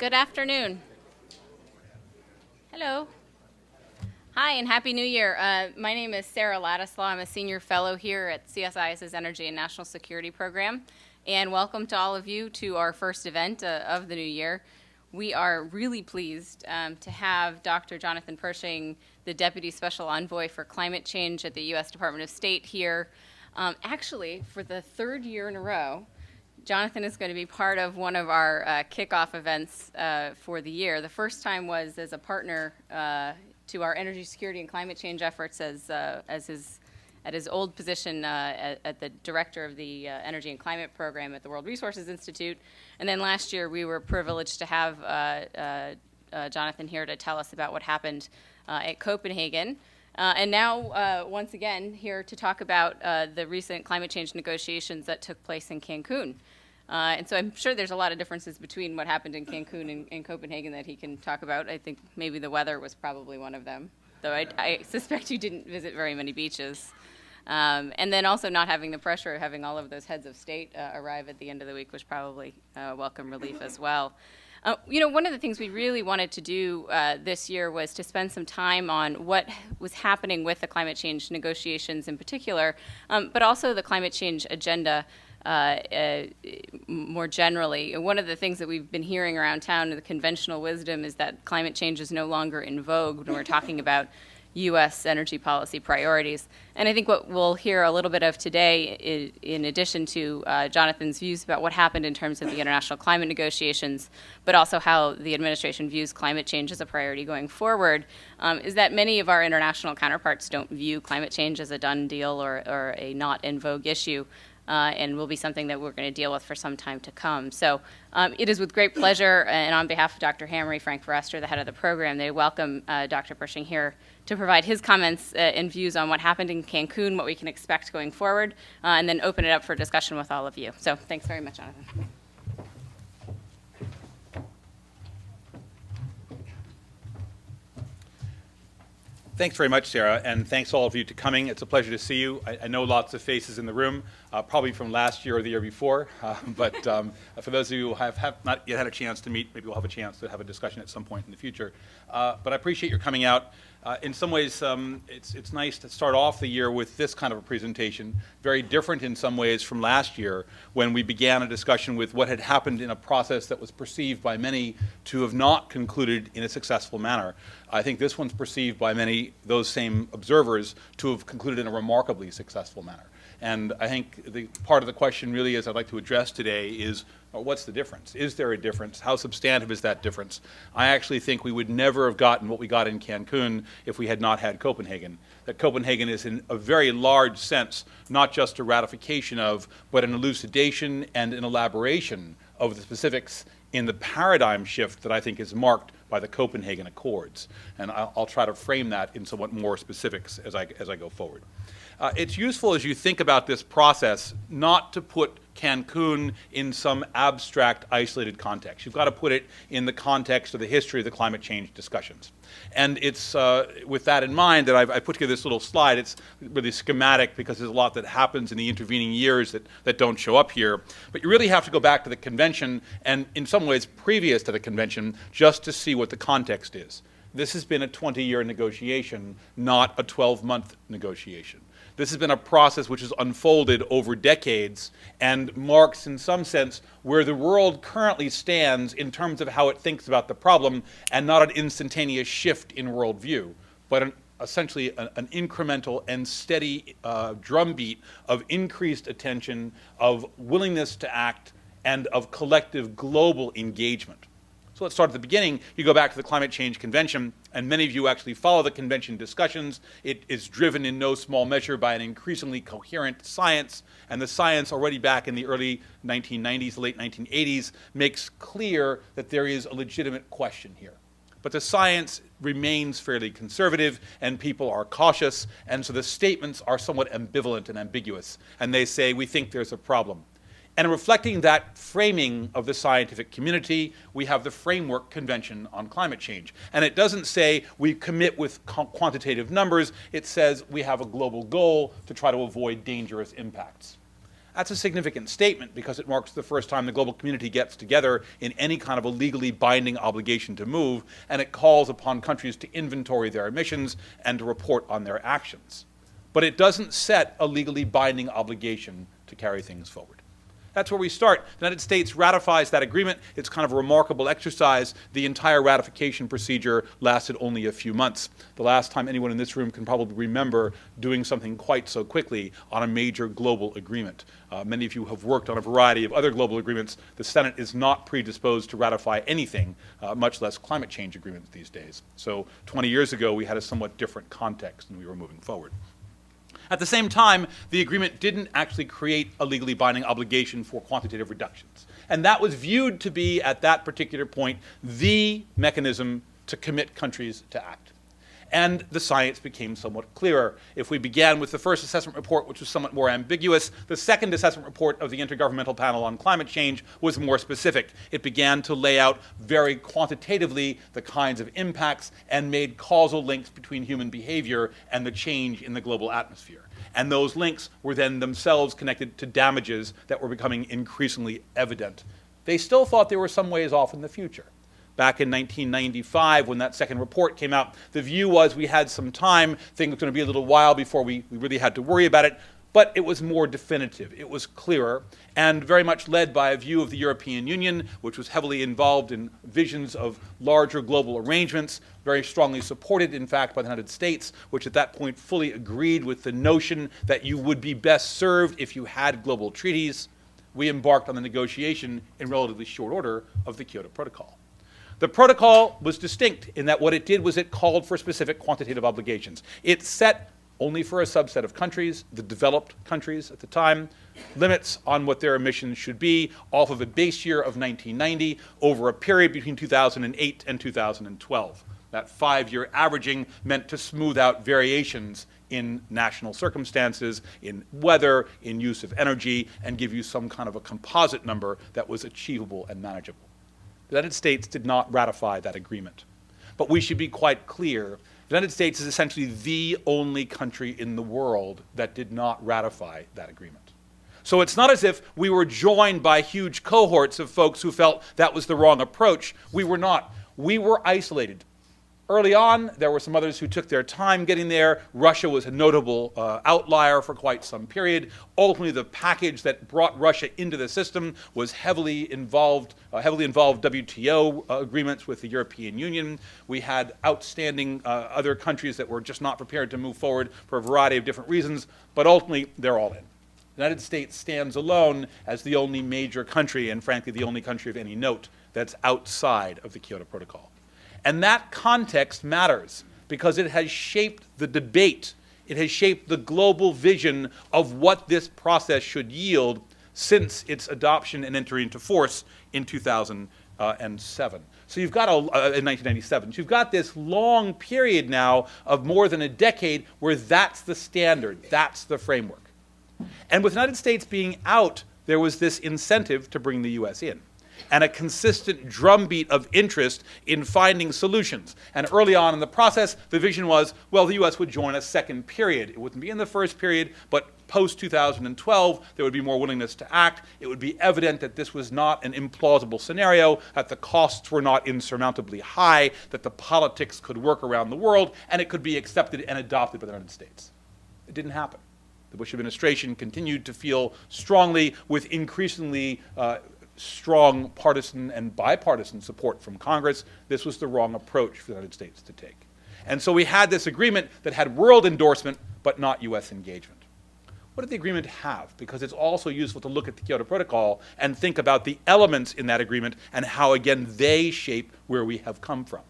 Good afternoon. Hello. Hi, and Happy New Year. My name is Sarah Ladislaw. I'm a senior fellow here at CSIS's Energy and National Security Program. And welcome to all of you to our first event of the new year. We are really pleased to have Dr. Jonathan Pershing, the Deputy Special Envoy for Climate Change at the U.S. Department of State here. Actually, for the third year in a row, Jonathan is going to be part of one of our kickoff events for the year. The first time was as a partner to our energy security and climate change efforts at his old position at the director of the Energy and Climate Program at the World Resources Institute. And then last year we were privileged to have Jonathan here to tell us about what happened at Copenhagen. And now, once again, here to talk about the recent climate change negotiations that took place in Cancun. And so I'm sure there's a lot of differences between what happened in Cancun and Copenhagen that he can talk about. I think maybe the weather was probably one of them, though I suspect you didn't visit very many beaches. And then also not having the pressure of having all of those heads of state arrive at the end of the week was probably welcome relief as well. One of the things we really wanted to do this year was to spend some time on what was happening with the climate change negotiations in particular, but also the climate change agenda more generally. One of the things that we've been hearing around town, the conventional wisdom, is that climate change is no longer in vogue when we're talking about U.S. energy policy priorities. And I think what we'll hear a little bit of today, in addition to Jonathan's views about what happened in terms of the international climate negotiations, but also how the administration views climate change as a priority going forward, is that many of our international counterparts don't view climate change as a done deal or a not in vogue issue. And will be something that we're going to deal with for some time to come. So it is with great pleasure, and on behalf of Dr. Hamre, Frank Forrester, the head of the program, they welcome Dr. Pershing here to provide his comments and views on what happened in Cancun, what we can expect going forward, and then open it up for discussion with all of you. So thanks very much, Jonathan. Thanks very much, Sarah, and thanks all of you for coming. It's a pleasure to see you. I know lots of faces in the room, probably from last year or the year before, but for those of you who have not yet had a chance to meet, maybe we'll have a chance to have a discussion at some point in the future. But I appreciate your coming out. In some ways, it's nice to start off the year with this kind of a presentation, very different in some ways from last year when we began a discussion with what had happened in a process that was perceived by many to have not concluded in a successful manner. I think this one's perceived by many, those same observers, to have concluded in a remarkably successful manner. And I think the part of the question really is I'd like to address today is, what's the difference? Is there a difference? How substantive is that difference? I actually think we would never have gotten what we got in Cancun if we had not had Copenhagen. That Copenhagen is in a very large sense, not just a ratification of, but an elucidation and an elaboration of the specifics in the paradigm shift that I think is marked by the Copenhagen Accords. And I'll try to frame that in somewhat more specifics as I go forward. It's useful as you think about this process not to put Cancun in some abstract, isolated context. You've got to put it in the context of the history of the climate change discussions. And it's with that in mind that I put together this little slide. It's really schematic because there's a lot that happens in the intervening years that don't show up here. But you really have to go back to the convention and in some ways previous to the convention just to see what the context is. This has been a 20-year negotiation, not a 12-month negotiation. This has been a process which has unfolded over decades and marks, in some sense, where the world currently stands in terms of how it thinks about the problem, and not an instantaneous shift in worldview, but essentially an incremental and steady drumbeat of increased attention, of willingness to act, and of collective global engagement. So let's start at the beginning. You go back to the Climate Change Convention, and many of you actually follow the convention discussions. It is driven in no small measure by an increasingly coherent science, and the science already back in the early 1990s, late 1980s, makes clear that there is a legitimate question here. But the science remains fairly conservative, and people are cautious, and so the statements are somewhat ambivalent and ambiguous, and they say, we think there's a problem. And reflecting that framing of the scientific community, we have the Framework Convention on Climate Change. And it doesn't say we commit with quantitative numbers, it says we have a global goal to try to avoid dangerous impacts. That's a significant statement because it marks the first time the global community gets together in any kind of a legally binding obligation to move, and it calls upon countries to inventory their emissions and to report on their actions. But it doesn't set a legally binding obligation to carry things forward. That's where we start. The United States ratifies that agreement. It's kind of a remarkable exercise. The entire ratification procedure lasted only a few months. The last time anyone in this room can probably remember doing something quite so quickly on a major global agreement. Many of you have worked on a variety of other global agreements. The Senate is not predisposed to ratify anything, much less climate change agreements these days. So 20 years ago, we had a somewhat different context and we were moving forward. At the same time, the agreement didn't actually create a legally binding obligation for quantitative reductions. And that was viewed to be, at that particular point, the mechanism to commit countries to act. And the science became somewhat clearer. If we began with the first assessment report, which was somewhat more ambiguous, the second assessment report of the Intergovernmental Panel on Climate Change was more specific. It began to lay out very quantitatively the kinds of impacts and made causal links between human behavior and the change in the global atmosphere. And those links were then themselves connected to damages that were becoming increasingly evident. They still thought they were some ways off in the future. Back in 1995, when that second report came out, the view was we had some time, things were going to be a little while before we really had to worry about it, but it was more definitive, it was clearer, and very much led by a view of the European Union, which was heavily involved in visions of larger global arrangements, very strongly supported, in fact, by the United States, which at that point fully agreed with the notion that you would be best served if you had global treaties. We embarked on the negotiation in relatively short order of the Kyoto Protocol. The protocol was distinct in that what it did was it called for specific quantitative obligations. It set, only for a subset of countries, the developed countries at the time, limits on what their emissions should be off of a base year of 1990 over a period between 2008 and 2012. That 5-year averaging meant to smooth out variations in national circumstances, in weather, in use of energy, and give you some kind of a composite number that was achievable and manageable. The United States did not ratify that agreement. But we should be quite clear, the United States is essentially the only country in the world that did not ratify that agreement. So it's not as if we were joined by huge cohorts of folks who felt that was the wrong approach. We were not. We were isolated. Early on, there were some others who took their time getting there. Russia was a notable outlier for quite some period. Ultimately, the package that brought Russia into the system was heavily involved WTO agreements with the European Union. We had outstanding other countries that were just not prepared to move forward for a variety of different reasons, but ultimately, they're all in. The United States stands alone as the only major country, and frankly, the only country of any note, that's outside of the Kyoto Protocol. And that context matters because it has shaped the debate. It has shaped the global vision of what this process should yield since its adoption and entry into force in 2007. So you've got in 1997. So you've got this long period now of more than a decade where that's the standard, that's the framework. And with the United States being out, there was this incentive to bring the US in, and a consistent drumbeat of interest in finding solutions. And early on in the process, the vision was, well, the US would join a second period. It wouldn't be in the first period, but post-2012, there would be more willingness to act. It would be evident that this was not an implausible scenario, that the costs were not insurmountably high, that the politics could work around the world, and it could be accepted and adopted by the United States. It didn't happen. The Bush administration continued to feel strongly, with increasingly strong partisan and bipartisan support from Congress, this was the wrong approach for the United States to take. And so we had this agreement that had world endorsement, but not US engagement. What did the agreement have? Because it's also useful to look at the Kyoto Protocol and think about the elements in that agreement and how, again, they shape where we have come from.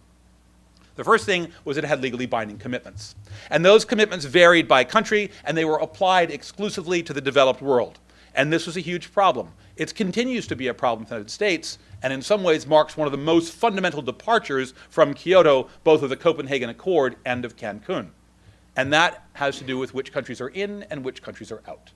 The first thing was it had legally binding commitments. And those commitments varied by country, and they were applied exclusively to the developed world. And this was a huge problem. It continues to be a problem in the United States, and in some ways marks one of the most fundamental departures from Kyoto, both of the Copenhagen Accord and of Cancun. And that has to do with which countries are in and which countries are out.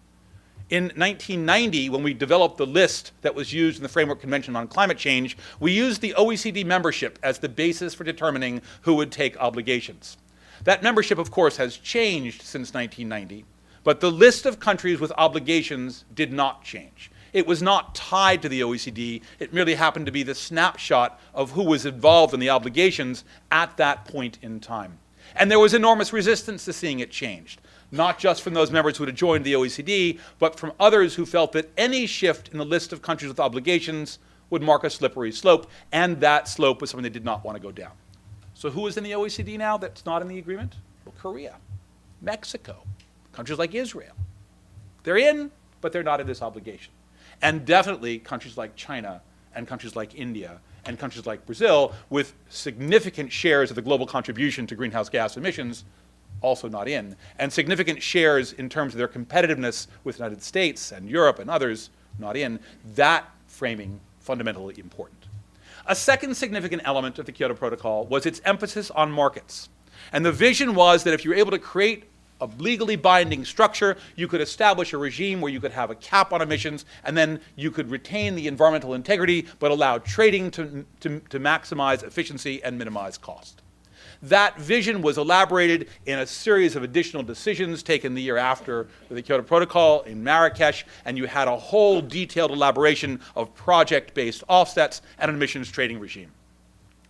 In 1990, when we developed the list that was used in the Framework Convention on Climate Change, we used the OECD membership as the basis for determining who would take obligations. That membership, of course, has changed since 1990. But the list of countries with obligations did not change. It was not tied to the OECD. It merely happened to be the snapshot of who was involved in the obligations at that point in time. And there was enormous resistance to seeing it changed, not just from those members who had joined the OECD, but from others who felt that any shift in the list of countries with obligations would mark a slippery slope, and that slope was something they did not want to go down. So who is in the OECD now that's not in the agreement? Well, Korea, Mexico, countries like Israel. They're in, but they're not in this obligation. And definitely countries like China and countries like India and countries like Brazil, with significant shares of the global contribution to greenhouse gas emissions, also not in, and significant shares in terms of their competitiveness with the United States and Europe and others, not in. That framing fundamentally important. A second significant element of the Kyoto Protocol was its emphasis on markets. And the vision was that if you were able to create a legally binding structure, you could establish a regime where you could have a cap on emissions, and then you could retain the environmental integrity, but allow trading to maximize efficiency and minimize cost. That vision was elaborated in a series of additional decisions taken the year after the Kyoto Protocol in Marrakesh, and you had a whole detailed elaboration of project-based offsets and an emissions trading regime.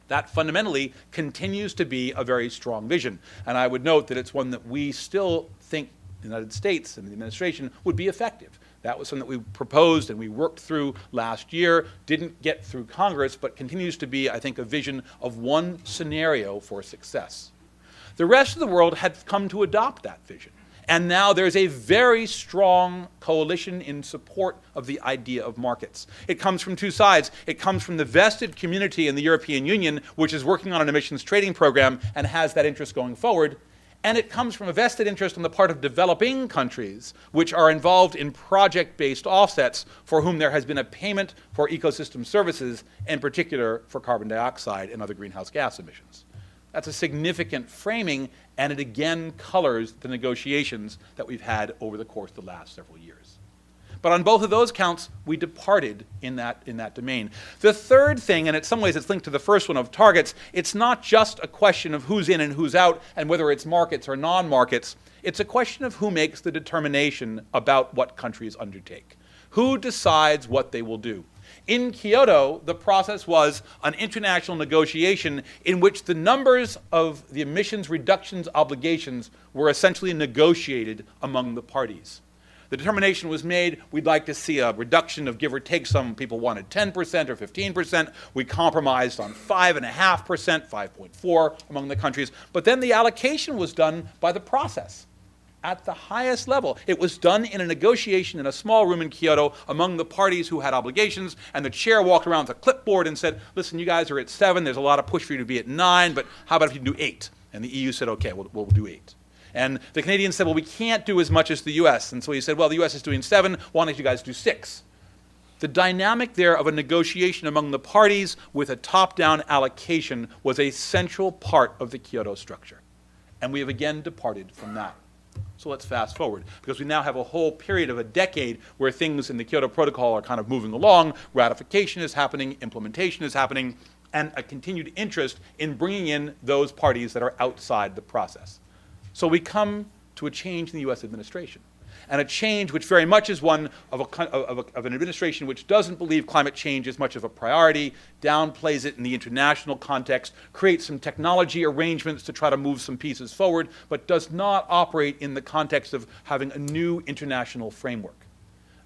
That fundamentally continues to be a very strong vision. And I would note that it's one that we still think the United States and the administration would be effective. That was something that we proposed and we worked through last year, didn't get through Congress, but continues to be, I think, a vision of one scenario for success. The rest of the world had come to adopt that vision. And now there's a very strong coalition in support of the idea of markets. It comes from two sides. It comes from the vested community in the European Union, which is working on an emissions trading program and has that interest going forward. And it comes from a vested interest on the part of developing countries, which are involved in project-based offsets for whom there has been a payment for ecosystem services, in particular for carbon dioxide and other greenhouse gas emissions. That's a significant framing, and it again colors the negotiations that we've had over the course of the last several years. But on both of those counts, we departed in that domain. The third thing, and in some ways it's linked to the first one of targets, it's not just a question of who's in and who's out and whether it's markets or non-markets. It's a question of who makes the determination about what countries undertake. Who decides what they will do? In Kyoto, the process was an international negotiation in which the numbers of the emissions reductions obligations were essentially negotiated among the parties. The determination was made, we'd like to see a reduction of give or take. Some people wanted 10% or 15%. We compromised on 5.5%, 5.4% among the countries. But then the allocation was done by the process at the highest level. It was done in a negotiation in a small room in Kyoto among the parties who had obligations, and the chair walked around with a clipboard and said, listen, you guys are at 7, there's a lot of push for you to be at 9, but how about if you do 8? And the EU said, okay, we'll do 8. And the Canadians said, well, we can't do as much as the US. And so he said, well, the US is doing 7, why don't you guys do 6? The dynamic there of a negotiation among the parties with a top-down allocation was a central part of the Kyoto structure. And we have again departed from that. So let's fast forward, because we now have a whole period of a decade where things in the Kyoto Protocol are kind of moving along, ratification is happening, implementation is happening, and a continued interest in bringing in those parties that are outside the process. So we come to a change in the US administration, and a change which very much is one of an administration which doesn't believe climate change is much of a priority, downplays it in the international context, creates some technology arrangements to try to move some pieces forward, but does not operate in the context of having a new international framework.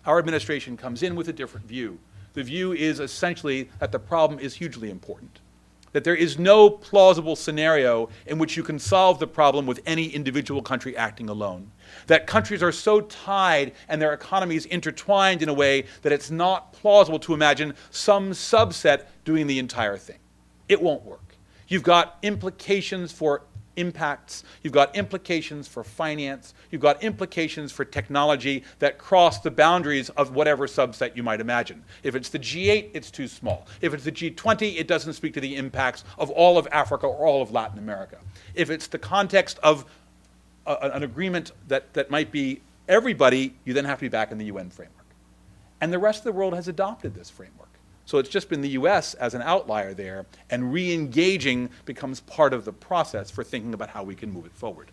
Our administration comes in with a different view. The view is essentially that the problem is hugely important, that there is no plausible scenario in which you can solve the problem with any individual country acting alone. That countries are so tied and their economies intertwined in a way that it's not plausible to imagine some subset doing the entire thing. It won't work. You've got implications for impacts, you've got implications for finance, you've got implications for technology that cross the boundaries of whatever subset you might imagine. If it's the G8, it's too small. If it's the G20, it doesn't speak to the impacts of all of Africa or all of Latin America. If it's the context of an agreement that might be everybody, you then have to be back in the UN framework. And the rest of the world has adopted this framework. So it's just been the US as an outlier there, and re-engaging becomes part of the process for thinking about how we can move it forward.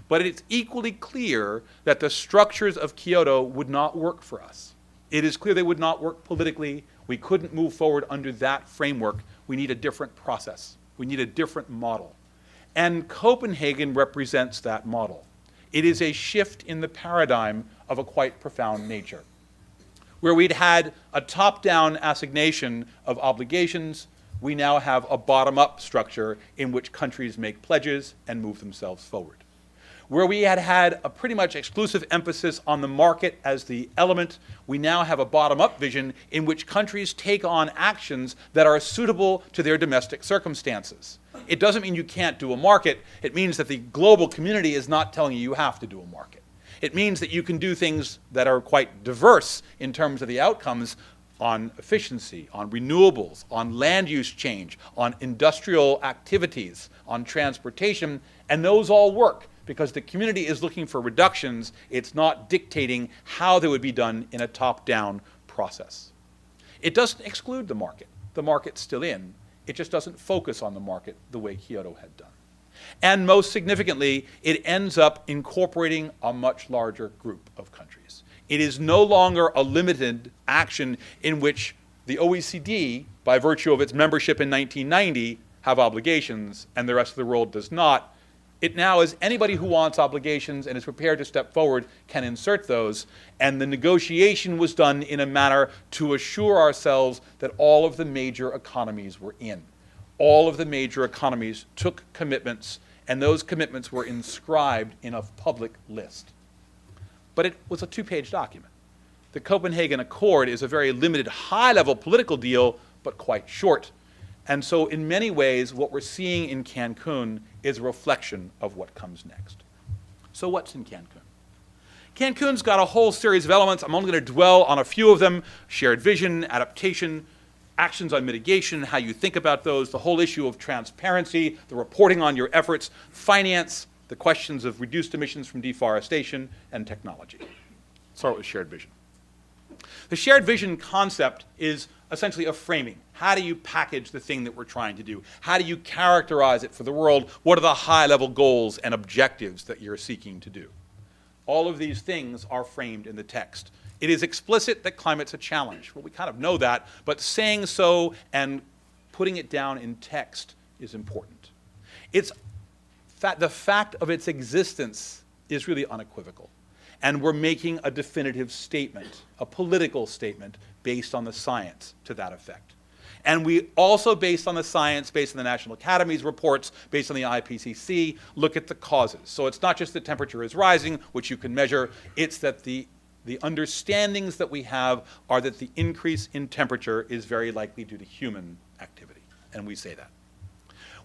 But it's equally clear that the structures of Kyoto would not work for us. It is clear they would not work politically. We couldn't move forward under that framework. We need a different process. We need a different model. And Copenhagen represents that model. It is a shift in the paradigm of a quite profound nature, where we'd had a top-down assignation of obligations. We now have a bottom-up structure in which countries make pledges and move themselves forward. Where we had had a pretty much exclusive emphasis on the market as the element, we now have a bottom-up vision in which countries take on actions that are suitable to their domestic circumstances. It doesn't mean you can't do a market. It means that the global community is not telling you have to do a market. It means that you can do things that are quite diverse in terms of the outcomes on efficiency, on renewables, on land use change, on industrial activities, on transportation, and those all work because the community is looking for reductions. It's not dictating how they would be done in a top-down process. It doesn't exclude the market. The market's still in. It just doesn't focus on the market the way Kyoto had done. And most significantly, it ends up incorporating a much larger group of countries. It is no longer a limited action in which the OECD, by virtue of its membership in 1990, have obligations and the rest of the world does not. It now is anybody who wants obligations and is prepared to step forward can insert those, and the negotiation was done in a manner to assure ourselves that all of the major economies were in. All of the major economies took commitments, and those commitments were inscribed in a public list. But it was a two-page document. The Copenhagen Accord is a very limited, high-level political deal, but quite short. And so in many ways, what we're seeing in Cancun is a reflection of what comes next. So what's in Cancun? Cancun's got a whole series of elements. I'm only going to dwell on a few of them: shared vision, adaptation, actions on mitigation, how you think about those, the whole issue of transparency, the reporting on your efforts, finance, the questions of reduced emissions from deforestation, and technology. Let's start with shared vision. The shared vision concept is essentially a framing. How do you package the thing that we're trying to do? How do you characterize it for the world? What are the high-level goals and objectives that you're seeking to do? All of these things are framed in the text. It is explicit that climate's a challenge. Well, we kind of know that, but saying so and putting it down in text is important. The fact of its existence is really unequivocal. And we're making a definitive statement, a political statement, based on the science to that effect. And we also, based on the science, based on the National Academy's reports, based on the IPCC, look at the causes. So it's not just the temperature is rising, which you can measure, it's that the understandings that we have are that the increase in temperature is very likely due to human activity, and we say that.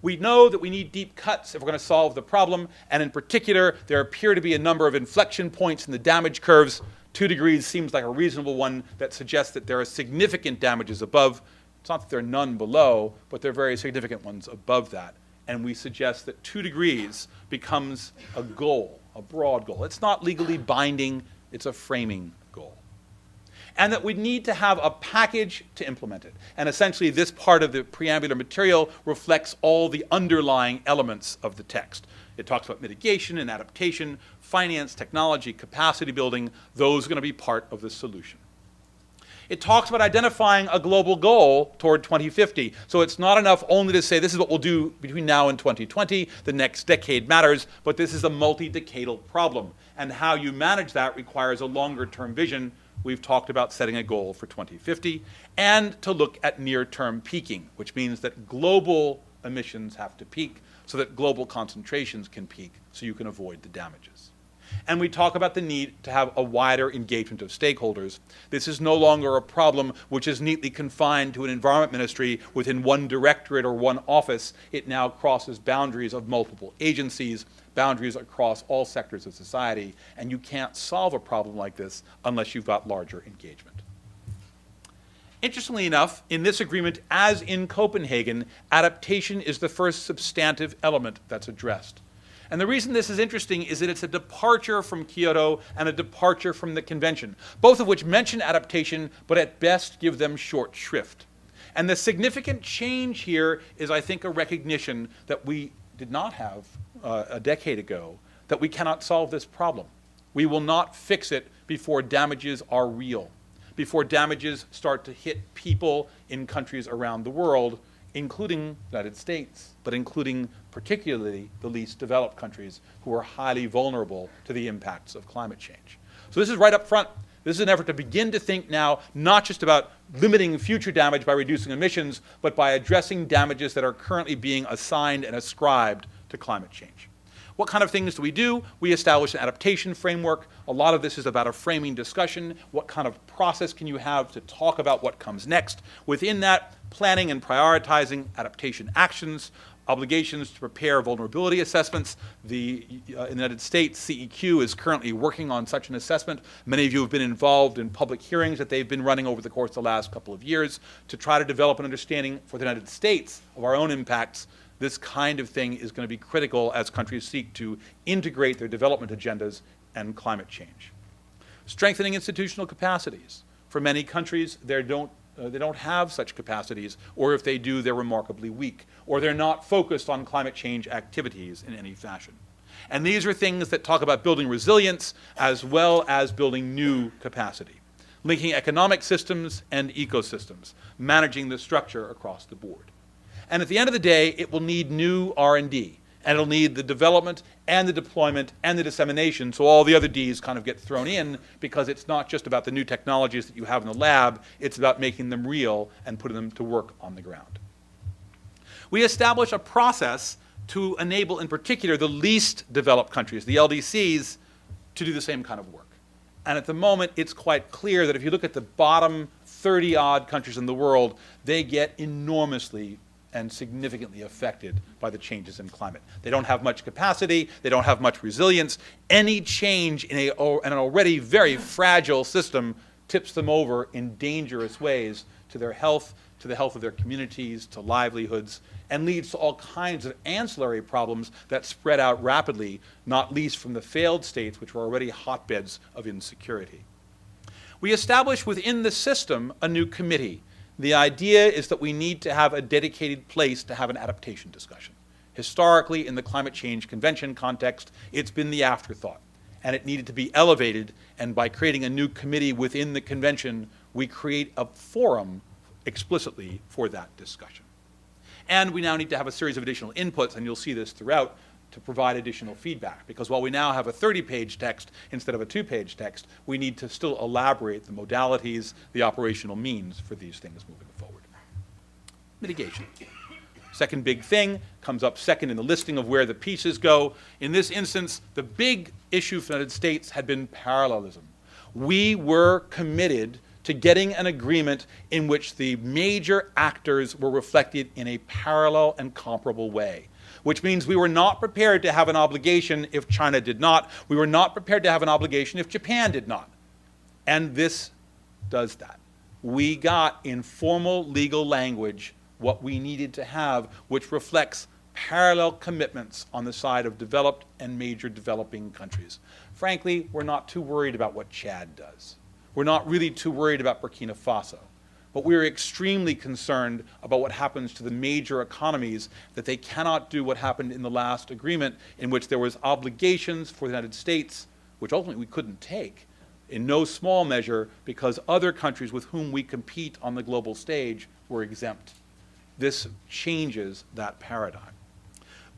We know that we need deep cuts if we're going to solve the problem, and in particular, there appear to be a number of inflection points in the damage curves. 2 degrees seems like a reasonable one that suggests that there are significant damages above. It's not that there are none below, but there are very significant ones above that. And we suggest that 2 degrees becomes a goal, a broad goal. It's not legally binding, it's a framing goal. And that we need to have a package to implement it. And essentially, this part of the preambular material reflects all the underlying elements of the text. It talks about mitigation and adaptation, finance, technology, capacity building. Those are going to be part of the solution. It talks about identifying a global goal toward 2050. So it's not enough only to say this is what we'll do between now and 2020. The next decade matters, but this is a multi-decadal problem. And how you manage that requires a longer-term vision. We've talked about setting a goal for 2050 and to look at near-term peaking, which means that global emissions have to peak so that global concentrations can peak so you can avoid the damages. And we talk about the need to have a wider engagement of stakeholders. This is no longer a problem which is neatly confined to an environment ministry within one directorate or one office. It now crosses boundaries of multiple agencies, boundaries across all sectors of society, and you can't solve a problem like this unless you've got larger engagement. Interestingly enough, in this agreement, as in Copenhagen, adaptation is the first substantive element that's addressed. And the reason this is interesting is that it's a departure from Kyoto and a departure from the convention, both of which mention adaptation, but at best give them short shrift. And the significant change here is, I think, a recognition that we did not have a decade ago, that we cannot solve this problem. We will not fix it before damages are real, before damages start to hit people in countries around the world, including the United States, but including particularly the least developed countries who are highly vulnerable to the impacts of climate change. So this is right up front. This is an effort to begin to think now not just about limiting future damage by reducing emissions, but by addressing damages that are currently being assigned and ascribed to climate change. What kind of things do we do? We establish an adaptation framework. A lot of this is about a framing discussion. What kind of process can you have to talk about what comes next? Within that, planning and prioritizing adaptation actions, obligations to prepare vulnerability assessments. In the United States, CEQ is currently working on such an assessment. Many of you have been involved in public hearings that they've been running over the course of the last couple of years to try to develop an understanding for the United States of our own impacts. This kind of thing is going to be critical as countries seek to integrate their development agendas and climate change. Strengthening institutional capacities. For many countries, they don't have such capacities, or if they do, they're remarkably weak, or they're not focused on climate change activities in any fashion. And these are things that talk about building resilience as well as building new capacity, linking economic systems and ecosystems, managing the structure across the board. And at the end of the day, it will need new R&D, and it'll need the development and the deployment and the dissemination, so all the other Ds kind of get thrown in, because it's not just about the new technologies that you have in the lab, it's about making them real and putting them to work on the ground. We establish a process to enable, in particular, the least developed countries, the LDCs, to do the same kind of work. And at the moment, it's quite clear that if you look at the bottom 30-odd countries in the world, they get enormously and significantly affected by the changes in climate. They don't have much capacity, they don't have much resilience. Any change in an already very fragile system tips them over in dangerous ways to their health, to the health of their communities, to livelihoods, and leads to all kinds of ancillary problems that spread out rapidly, not least from the failed states, which were already hotbeds of insecurity. We establish within the system a new committee. The idea is that we need to have a dedicated place to have an adaptation discussion. Historically, in the climate change convention context, it's been the afterthought, and it needed to be elevated, and by creating a new committee within the convention, we create a forum explicitly for that discussion. And we now need to have a series of additional inputs, and you'll see this throughout, to provide additional feedback. Because while we now have a 30-page text instead of a 2-page text, we need to still elaborate the modalities, the operational means for these things moving forward. Mitigation. Second big thing comes up second in the listing of where the pieces go. In this instance, the big issue for the United States had been parallelism. We were committed to getting an agreement in which the major actors were reflected in a parallel and comparable way, which means we were not prepared to have an obligation if China did not. We were not prepared to have an obligation if Japan did not. And this does that. We got in formal legal language what we needed to have, which reflects parallel commitments on the side of developed and major developing countries. Frankly, we're not too worried about what Chad does. We're not really too worried about Burkina Faso. But we're extremely concerned about what happens to the major economies, that they cannot do what happened in the last agreement, in which there was obligations for the United States, which ultimately we couldn't take, in no small measure because other countries with whom we compete on the global stage were exempt. This changes that paradigm.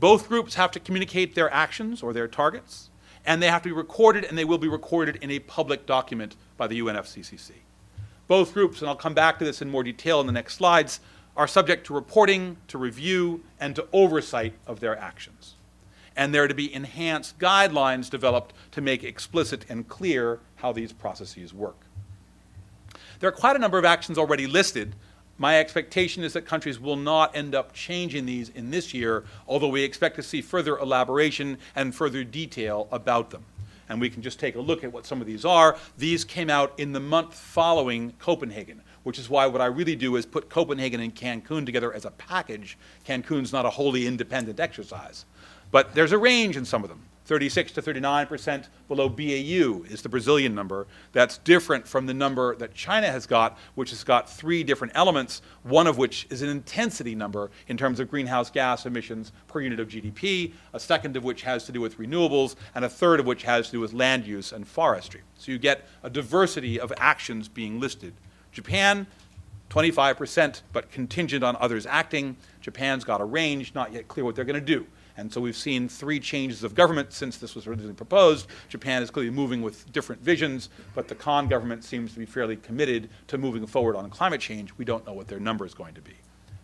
Both groups have to communicate their actions or their targets, and they have to be recorded, and they will be recorded in a public document by the UNFCCC. Both groups, and I'll come back to this in more detail in the next slides, are subject to reporting, to review, and to oversight of their actions. And there are to be enhanced guidelines developed to make explicit and clear how these processes work. There are quite a number of actions already listed. My expectation is that countries will not end up changing these in this year, although we expect to see further elaboration and further detail about them. And we can just take a look at what some of these are. These came out in the month following Copenhagen, which is why what I really do is put Copenhagen and Cancun together as a package. Cancun's not a wholly independent exercise. But there's a range in some of them. 36 to 39% below BAU is the Brazilian number. That's different from the number that China has got, which has got 3 different elements, one of which is an intensity number in terms of greenhouse gas emissions per unit of GDP, a second of which has to do with renewables, and a third of which has to do with land use and forestry. So you get a diversity of actions being listed. Japan, 25%, but contingent on others acting. Japan's got a range, not yet clear what they're going to do. And so we've seen 3 changes of government since this was originally proposed. Japan is clearly moving with different visions, but the Khan government seems to be fairly committed to moving forward on climate change. We don't know what their number is going to be.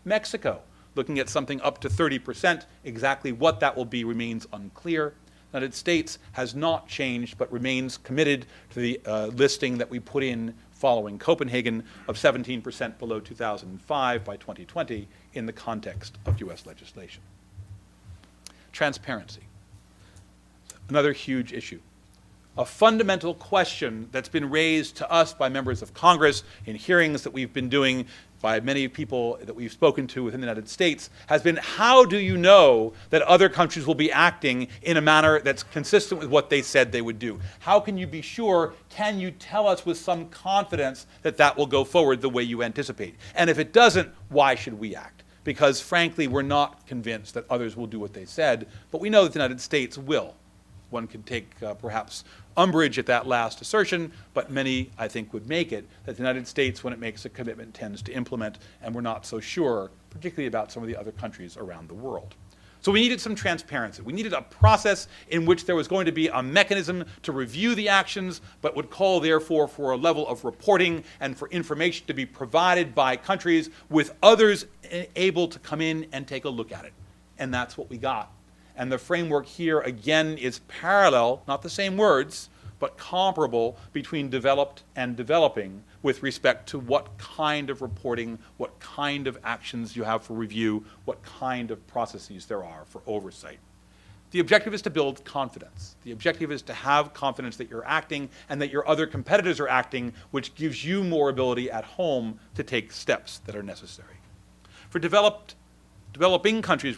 Mexico, looking at something up to 30%. Exactly what that will be remains unclear. The United States has not changed, but remains committed to the listing that we put in following Copenhagen of 17% below 2005 by 2020 in the context of US legislation. Transparency, another huge issue. A fundamental question that's been raised to us by members of Congress in hearings that we've been doing by many people that we've spoken to within the United States has been, how do you know that other countries will be acting in a manner that's consistent with what they said they would do? How can you be sure? Can you tell us with some confidence that that will go forward the way you anticipate? And if it doesn't, why should we act? Because frankly, we're not convinced that others will do what they said, but we know that the United States will. One could take perhaps umbrage at that last assertion, but many, I think, would make it that the United States, when it makes a commitment, tends to implement, and we're not so sure, particularly about some of the other countries around the world. So we needed some transparency. We needed a process in which there was going to be a mechanism to review the actions, but would call, therefore, for a level of reporting and for information to be provided by countries with others able to come in and take a look at it. And that's what we got. And the framework here, again, is parallel, not the same words, but comparable between developed and developing with respect to what kind of reporting, what kind of actions you have for review, what kind of processes there are for oversight. The objective is to build confidence. The objective is to have confidence that you're acting and that your other competitors are acting, which gives you more ability at home to take steps that are necessary. For developing countries,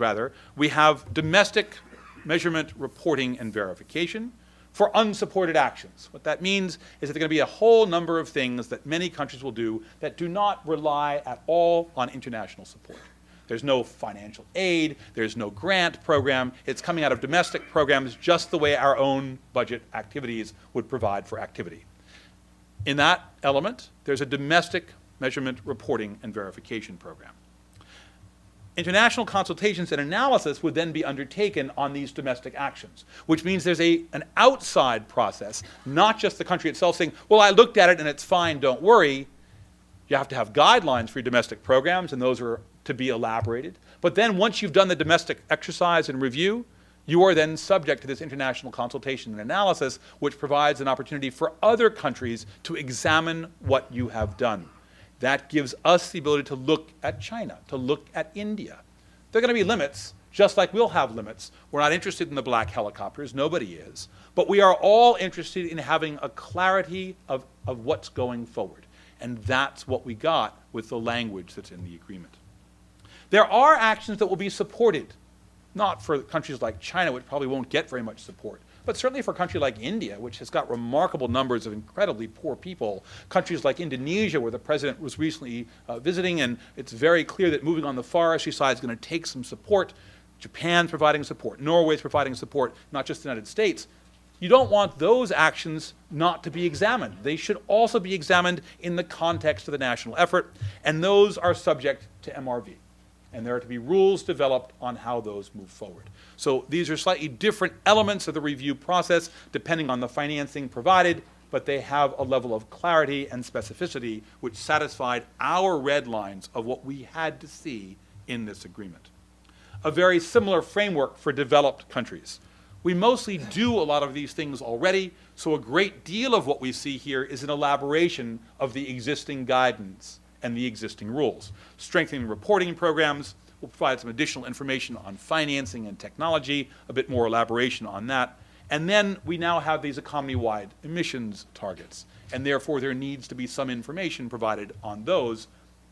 we have domestic measurement, reporting, and verification for unsupported actions. What that means is that there are going to be a whole number of things that many countries will do that do not rely at all on international support. There's no financial aid, there's no grant program, it's coming out of domestic programs just the way our own budget activities would provide for activity. In that element, there's a domestic measurement, reporting, and verification program. International consultations and analysis would then be undertaken on these domestic actions, which means there's an outside process, not just the country itself saying, well, I looked at it and it's fine, don't worry. You have to have guidelines for your domestic programs, and those are to be elaborated. But then once you've done the domestic exercise and review, you are then subject to this international consultation and analysis, which provides an opportunity for other countries to examine what you have done. That gives us the ability to look at China, to look at India. There are going to be limits, just like we'll have limits. We're not interested in the black helicopters, nobody is. But we are all interested in having a clarity of what's going forward. And that's what we got with the language that's in the agreement. There are actions that will be supported, not for countries like China, which probably won't get very much support, but certainly for a country like India, which has got remarkable numbers of incredibly poor people, countries like Indonesia, where the president was recently visiting, and it's very clear that moving on the forestry side is going to take some support. Japan's providing support, Norway's providing support, not just the United States. You don't want those actions not to be examined. They should also be examined in the context of the national effort, and those are subject to MRV. And there are to be rules developed on how those move forward. So these are slightly different elements of the review process depending on the financing provided, but they have a level of clarity and specificity which satisfied our red lines of what we had to see in this agreement. A very similar framework for developed countries. We mostly do a lot of these things already, so a great deal of what we see here is an elaboration of the existing guidance and the existing rules. Strengthening reporting programs will provide some additional information on financing and technology, a bit more elaboration on that. And then we now have these economy-wide emissions targets, and therefore there needs to be some information provided on those.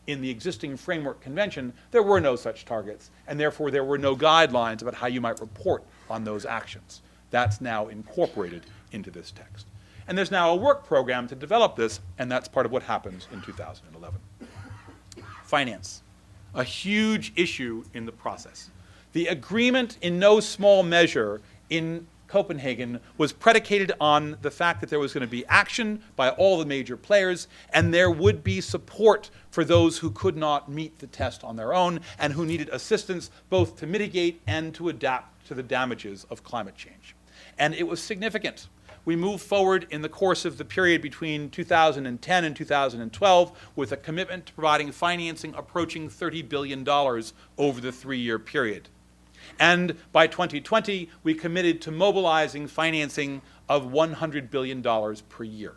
In the existing framework convention, there were no such targets, and therefore there were no guidelines about how you might report on those actions. That's now incorporated into this text. And there's now a work program to develop this, and that's part of what happens in 2011. Finance, a huge issue in the process. The agreement, in no small measure, in Copenhagen was predicated on the fact that there was going to be action by all the major players, and there would be support for those who could not meet the test on their own and who needed assistance both to mitigate and to adapt to the damages of climate change. And it was significant. We moved forward in the course of the period between 2010 and 2012 with a commitment to providing financing approaching $30 billion over the 3-year period. And by 2020, we committed to mobilizing financing of $100 billion per year.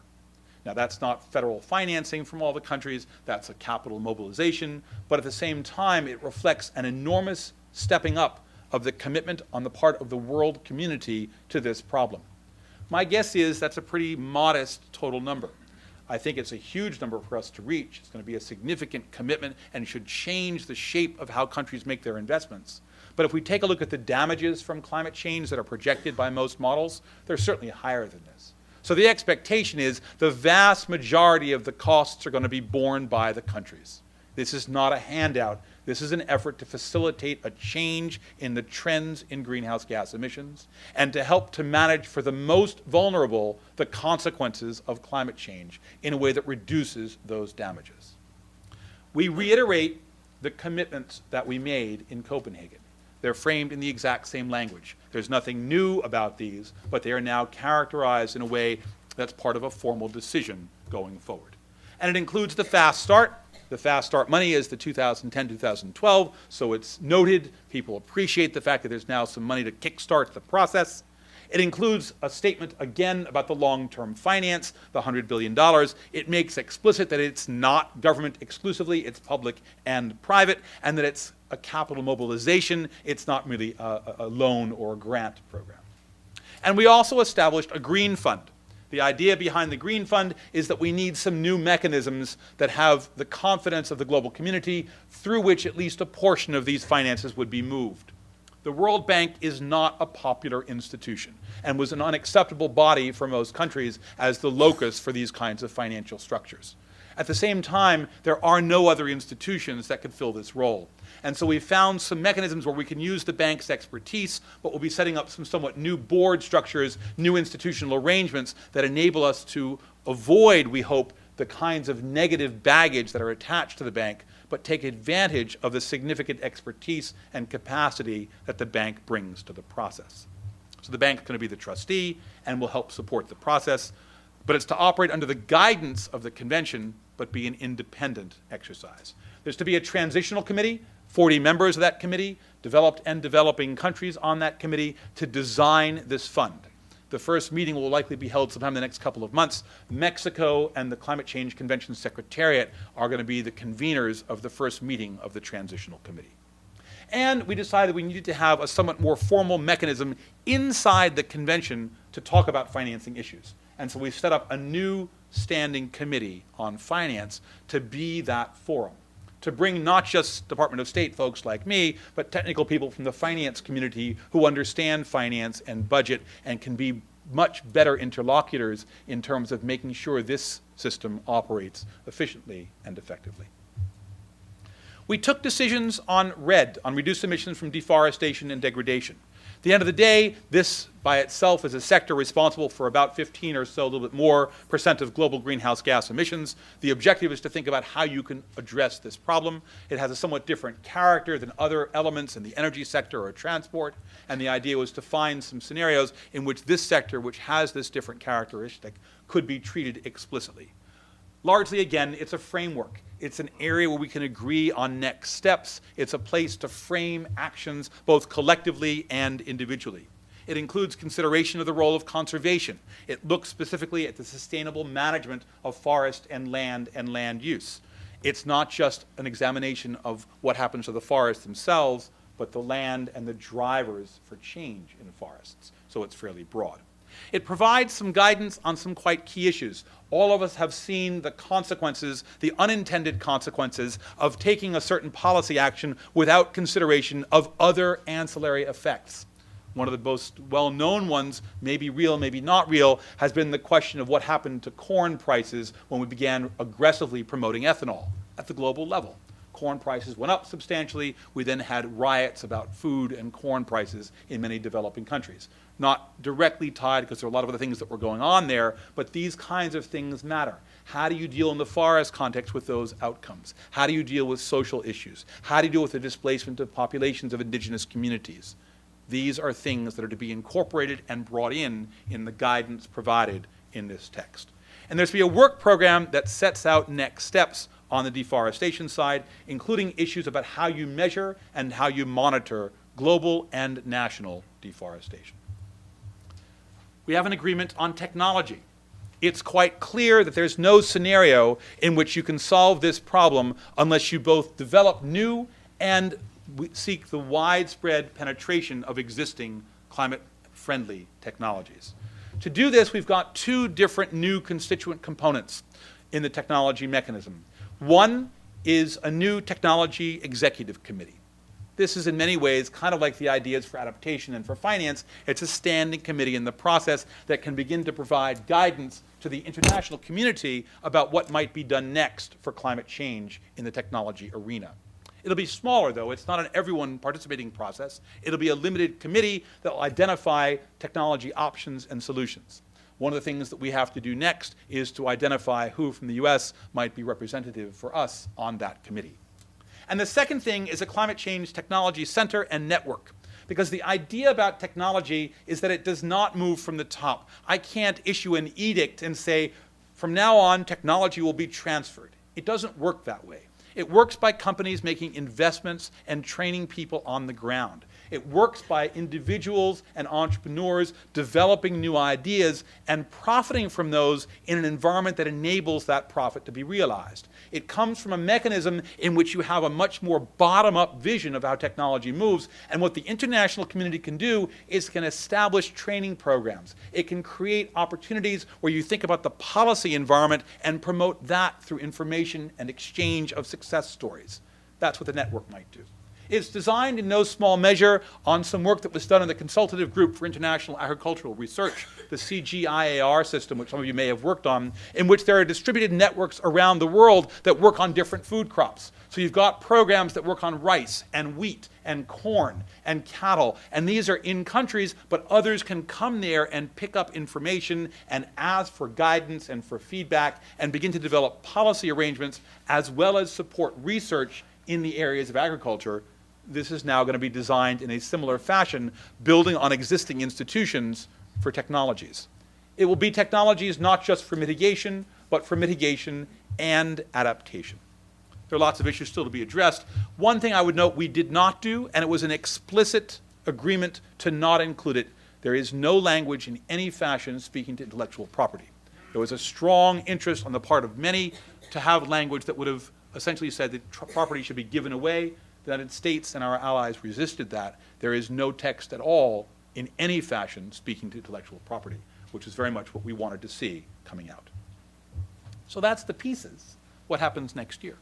Now, that's not federal financing from all the countries, that's a capital mobilization, but at the same time, it reflects an enormous stepping up of the commitment on the part of the world community to this problem. My guess is that's a pretty modest total number. I think it's a huge number for us to reach. It's going to be a significant commitment and should change the shape of how countries make their investments. But if we take a look at the damages from climate change that are projected by most models, they're certainly higher than this. So the expectation is the vast majority of the costs are going to be borne by the countries. This is not a handout. This is an effort to facilitate a change in the trends in greenhouse gas emissions and to help to manage for the most vulnerable the consequences of climate change in a way that reduces those damages. We reiterate the commitments that we made in Copenhagen. They're framed in the exact same language. There's nothing new about these, but they are now characterized in a way that's part of a formal decision going forward. And it includes the fast start. The fast start money is the 2010-2012, so it's noted. People appreciate the fact that there's now some money to kickstart the process. It includes a statement, again, about the long-term finance, the $100 billion. It makes explicit that it's not government exclusively, it's public and private, and that it's a capital mobilization. It's not merely a loan or a grant program. And we also established a green fund. The idea behind the Green Fund is that we need some new mechanisms that have the confidence of the global community through which at least a portion of these finances would be moved. The World Bank is not a popular institution and was an unacceptable body for most countries as the locus for these kinds of financial structures. At the same time, there are no other institutions that could fill this role. And so we've found some mechanisms where we can use the bank's expertise, but we'll be setting up some somewhat new board structures, new institutional arrangements that enable us to avoid, we hope, the kinds of negative baggage that are attached to the bank, but take advantage of the significant expertise and capacity that the bank brings to the process. So the bank is going to be the trustee and will help support the process, but it's to operate under the guidance of the convention, but be an independent exercise. There's to be a transitional committee, 40 members of that committee, developed and developing countries on that committee to design this fund. The first meeting will likely be held sometime in the next couple of months. Mexico and the Climate Change Convention Secretariat are going to be the conveners of the first meeting of the Transitional Committee. And we decided we needed to have a somewhat more formal mechanism inside the convention to talk about financing issues. And so we set up a new standing committee on finance to be that forum, to bring not just Department of State folks like me, but technical people from the finance community who understand finance and budget and can be much better interlocutors in terms of making sure this system operates efficiently and effectively. We took decisions on REDD, on reduced emissions from deforestation and degradation. At the end of the day, this by itself is a sector responsible for about 15 or so, a little bit more, % of global greenhouse gas emissions. The objective is to think about how you can address this problem. It has a somewhat different character than other elements in the energy sector or transport, and the idea was to find some scenarios in which this sector, which has this different characteristic, could be treated explicitly. Largely, again, it's a framework. It's an area where we can agree on next steps. It's a place to frame actions both collectively and individually. It includes consideration of the role of conservation. It looks specifically at the sustainable management of forest and land use. It's not just an examination of what happens to the forests themselves, but the land and the drivers for change in forests. So it's fairly broad. It provides some guidance on some quite key issues. All of us have seen the consequences, the unintended consequences of taking a certain policy action without consideration of other ancillary effects. One of the most well-known ones, maybe real, maybe not real, has been the question of what happened to corn prices when we began aggressively promoting ethanol at the global level. Corn prices went up substantially. We then had riots about food and corn prices in many developing countries. Not directly tied, because there are a lot of other things that were going on there, but these kinds of things matter. How do you deal in the forest context with those outcomes? How do you deal with social issues? How do you deal with the displacement of populations of indigenous communities? These are things that are to be incorporated and brought in the guidance provided in this text. And there's to be a work program that sets out next steps on the deforestation side, including issues about how you measure and how you monitor global and national deforestation. We have an agreement on technology. It's quite clear that there's no scenario in which you can solve this problem unless you both develop new and seek the widespread penetration of existing climate-friendly technologies. To do this, we've got two different new constituent components in the technology mechanism. One is a new technology executive committee. This is in many ways kind of like the ideas for adaptation and for finance. It's a standing committee in the process that can begin to provide guidance to the international community about what might be done next for climate change in the technology arena. It'll be smaller, though. It's not an everyone participating process. It'll be a limited committee that will identify technology options and solutions. One of the things that we have to do next is to identify who from the US might be representative for us on that committee. And the second thing is a climate change technology center and network. Because the idea about technology is that it does not move from the top. I can't issue an edict and say, from now on, technology will be transferred. It doesn't work that way. It works by companies making investments and training people on the ground. It works by individuals and entrepreneurs developing new ideas and profiting from those in an environment that enables that profit to be realized. It comes from a mechanism in which you have a much more bottom-up vision of how technology moves, and what the international community can do is can establish training programs. It can create opportunities where you think about the policy environment and promote that through information and exchange of success stories. That's what the network might do. It's designed in no small measure on some work that was done in the Consultative Group for International Agricultural Research, the CGIAR system, which some of you may have worked on, in which there are distributed networks around the world that work on different food crops. So you've got programs that work on rice and wheat and corn and cattle, and these are in countries, but others can come there and pick up information and ask for guidance and for feedback and begin to develop policy arrangements as well as support research in the areas of agriculture. This is now going to be designed in a similar fashion, building on existing institutions for technologies. It will be technologies not just for mitigation, but for mitigation and adaptation. There are lots of issues still to be addressed. One thing I would note we did not do, and it was an explicit agreement to not include it, there is no language in any fashion speaking to intellectual property. There was a strong interest on the part of many to have language that would have essentially said that property should be given away. The United States and our allies resisted that. There is no text at all in any fashion speaking to intellectual property, which is very much what we wanted to see coming out. So that's the pieces. What happens next year?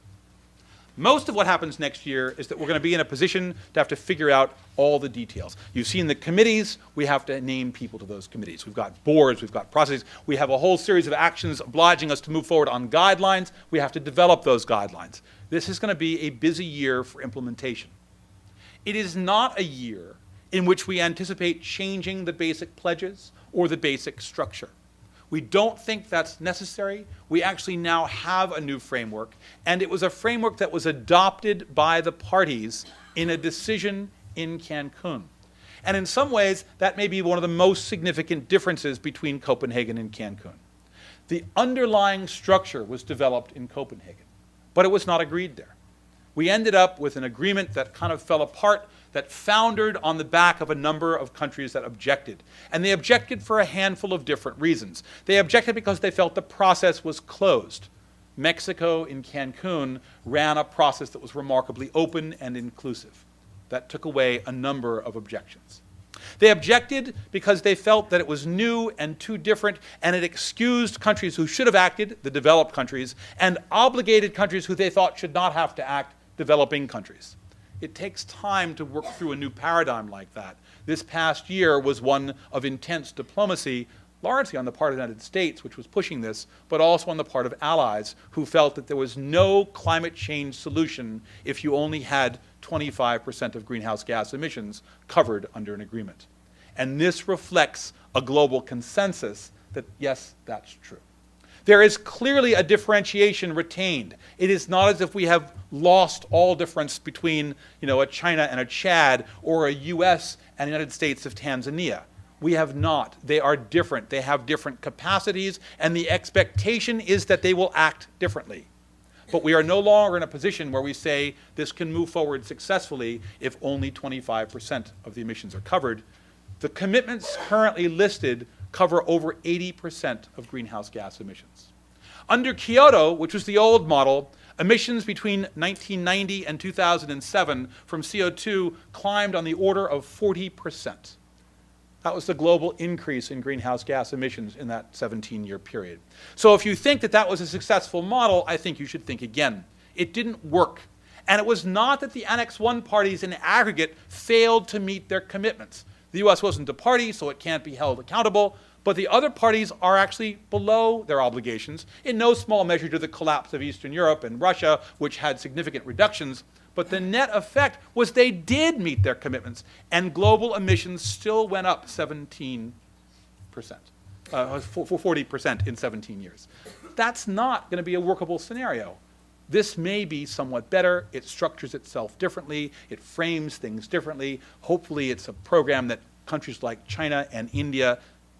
Most of what happens next year is that we're going to be in a position to have to figure out all the details. You've seen the committees. We have to name people to those committees. We've got boards. We've got processes. We have a whole series of actions obliging us to move forward on guidelines. We have to develop those guidelines. This is going to be a busy year for implementation. It is not a year in which we anticipate changing the basic pledges or the basic structure. We don't think that's necessary. We actually now have a new framework, and it was a framework that was adopted by the parties in a decision in Cancun. And in some ways, that may be one of the most significant differences between Copenhagen and Cancun. The underlying structure was developed in Copenhagen, but it was not agreed there. We ended up with an agreement that kind of fell apart, that foundered on the back of a number of countries that objected. And they objected for a handful of different reasons. They objected because they felt the process was closed. Mexico in Cancun ran a process that was remarkably open and inclusive. That took away a number of objections. They objected because they felt that it was new and too different, and it excused countries who should have acted, the developed countries, and obligated countries who they thought should not have to act, developing countries. It takes time to work through a new paradigm like that. This past year was one of intense diplomacy, largely on the part of the United States, which was pushing this, but also on the part of allies who felt that there was no climate change solution if you only had 25% of greenhouse gas emissions covered under an agreement. And this reflects a global consensus that, yes, that's true. There is clearly a differentiation retained. It is not as if we have lost all difference between, a China and a Chad or a US and the United States of Tanzania. We have not. They are different. They have different capacities, and the expectation is that they will act differently. But we are no longer in a position where we say this can move forward successfully if only 25% of the emissions are covered. The commitments currently listed cover over 80% of greenhouse gas emissions. Under Kyoto, which was the old model, emissions between 1990 and 2007 from CO2 climbed on the order of 40%. That was the global increase in greenhouse gas emissions in that 17-year period. So if you think that that was a successful model, I think you should think again. It didn't work. And it was not that the Annex I parties in aggregate failed to meet their commitments. The US wasn't a party, so it can't be held accountable, but the other parties are actually below their obligations, in no small measure to the collapse of Eastern Europe and Russia, which had significant reductions. But the net effect was they did meet their commitments, and global emissions still went up 17%, 40% in 17 years. That's not going to be a workable scenario. This may be somewhat better. It structures itself differently. It frames things differently. Hopefully it's a program that countries like China and India,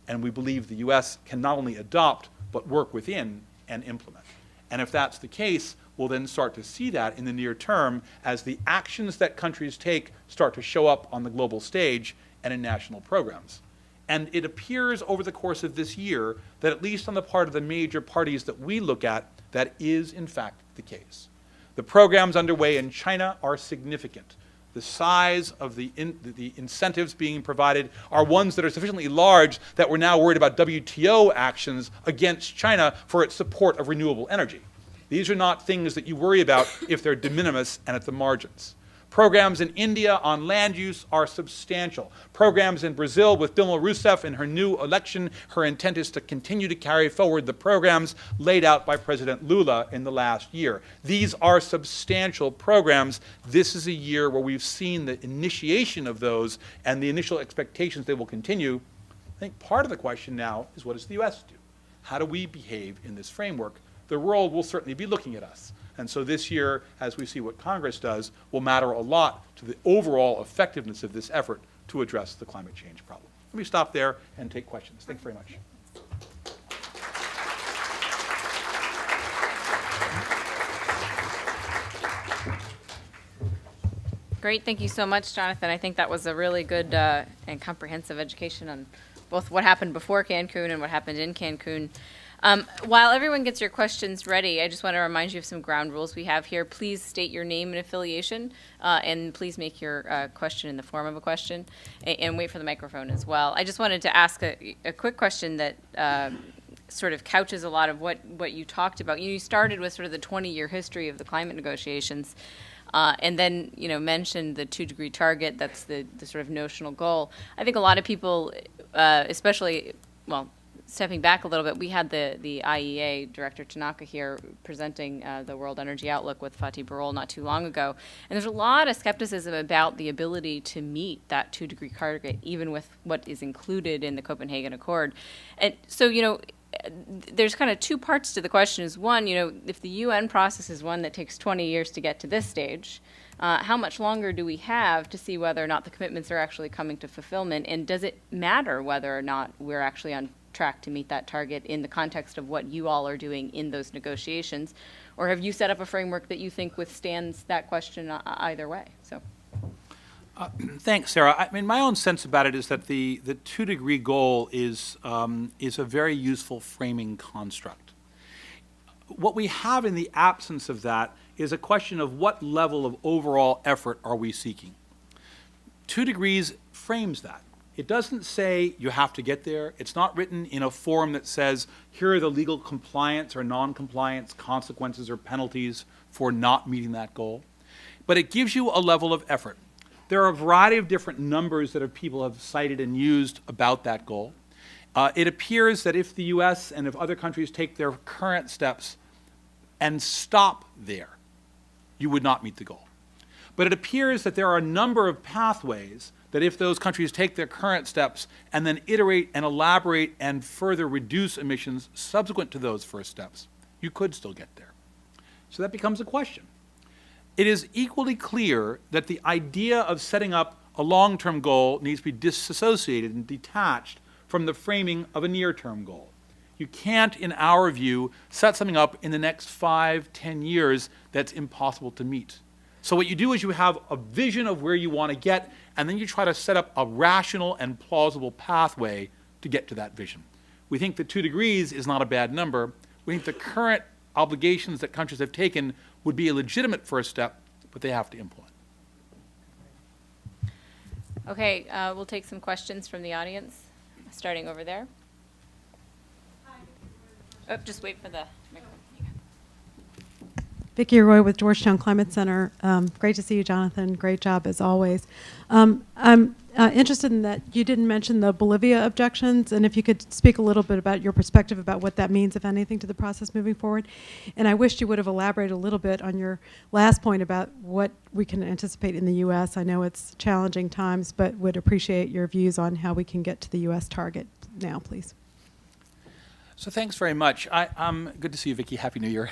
and we believe the US, can not only adopt, but work within and implement. And if that's the case, we'll then start to see that in the near term as the actions that countries take start to show up on the global stage and in national programs. And it appears over the course of this year that at least on the part of the major parties that we look at, that is in fact the case. The programs underway in China are significant. The size of the incentives being provided are ones that are sufficiently large that we're now worried about WTO actions against China for its support of renewable energy. These are not things that you worry about if they're de minimis and at the margins. Programs in India on land use are substantial. Programs in Brazil with Dilma Rousseff in her new election, her intent is to continue to carry forward the programs laid out by President Lula in the last year. These are substantial programs. This is a year where we've seen the initiation of those and the initial expectations they will continue. I think part of the question now is, what does the US do? How do we behave in this framework? The world will certainly be looking at us. And so this year, as we see what Congress does, will matter a lot to the overall effectiveness of this effort to address the climate change problem. Let me stop there and take questions. Thanks very much. Great, thank you so much, Jonathan. I think that was a really good and comprehensive education on both what happened before Cancun and what happened in Cancun. While everyone gets your questions ready, I just want to remind you of some ground rules we have here. Please state your name and affiliation, and please make your question in the form of a question, and wait for the microphone as well. I just wanted to ask a quick question that sort of couches a lot of what you talked about. You started with sort of the 20-year history of the climate negotiations, and then mentioned the 2-degree target. That's the sort of notional goal. I think a lot of people, especially, well, stepping back a little bit, we had the IEA Director Tanaka here presenting the World Energy Outlook with Fatih Birol not too long ago. And there's a lot of skepticism about the ability to meet that 2-degree target, even with what is included in the Copenhagen Accord. And so, there's kind of two parts to the question. Is one, if the UN process is one that takes 20 years to get to this stage, how much longer do we have to see whether or not the commitments are actually coming to fulfillment? And does it matter whether or not we're actually on track to meet that target in the context of what you all are doing in those negotiations? Or have you set up a framework that you think withstands that question either way? So. Thanks, Sarah. I mean, my own sense about it is that the 2-degree goal is a very useful framing construct. What we have in the absence of that is a question of what level of overall effort are we seeking. 2 degrees frames that. It doesn't say you have to get there. It's not written in a form that says, here are the legal compliance or non-compliance consequences or penalties for not meeting that goal. but it gives you a level of effort. There are a variety of different numbers that people have cited and used about that goal. It appears that if the US and if other countries take their current steps and stop there, you would not meet the goal. But it appears that there are a number of pathways that if those countries take their current steps and then iterate and elaborate and further reduce emissions subsequent to those first steps, you could still get there. So that becomes a question. It is equally clear that the idea of setting up a long-term goal needs to be disassociated and detached from the framing of a near-term goal. You can't, in our view, set something up in the next 5, 10 years that's impossible to meet. So what you do is you have a vision of where you want to get, and then you try to set up a rational and plausible pathway to get to that vision. We think that 2 degrees is not a bad number. We think the current obligations that countries have taken would be a legitimate first step, but they have to implement. Okay, we'll take some questions from the audience, starting over there. Oh, just wait for the microphone. Vicki Roy with Georgetown Climate Center. Great to see you, Jonathan. Great job as always. I'm interested in that you didn't mention the Bolivia objections, and if you could speak a little bit about your perspective about what that means, if anything, to the process moving forward. And I wished you would have elaborated a little bit on your last point about what we can anticipate in the U.S. I know it's challenging times, but would appreciate your views on how we can get to the U.S. target now, please. So thanks very much. Good to see you, Vicki. Happy New Year.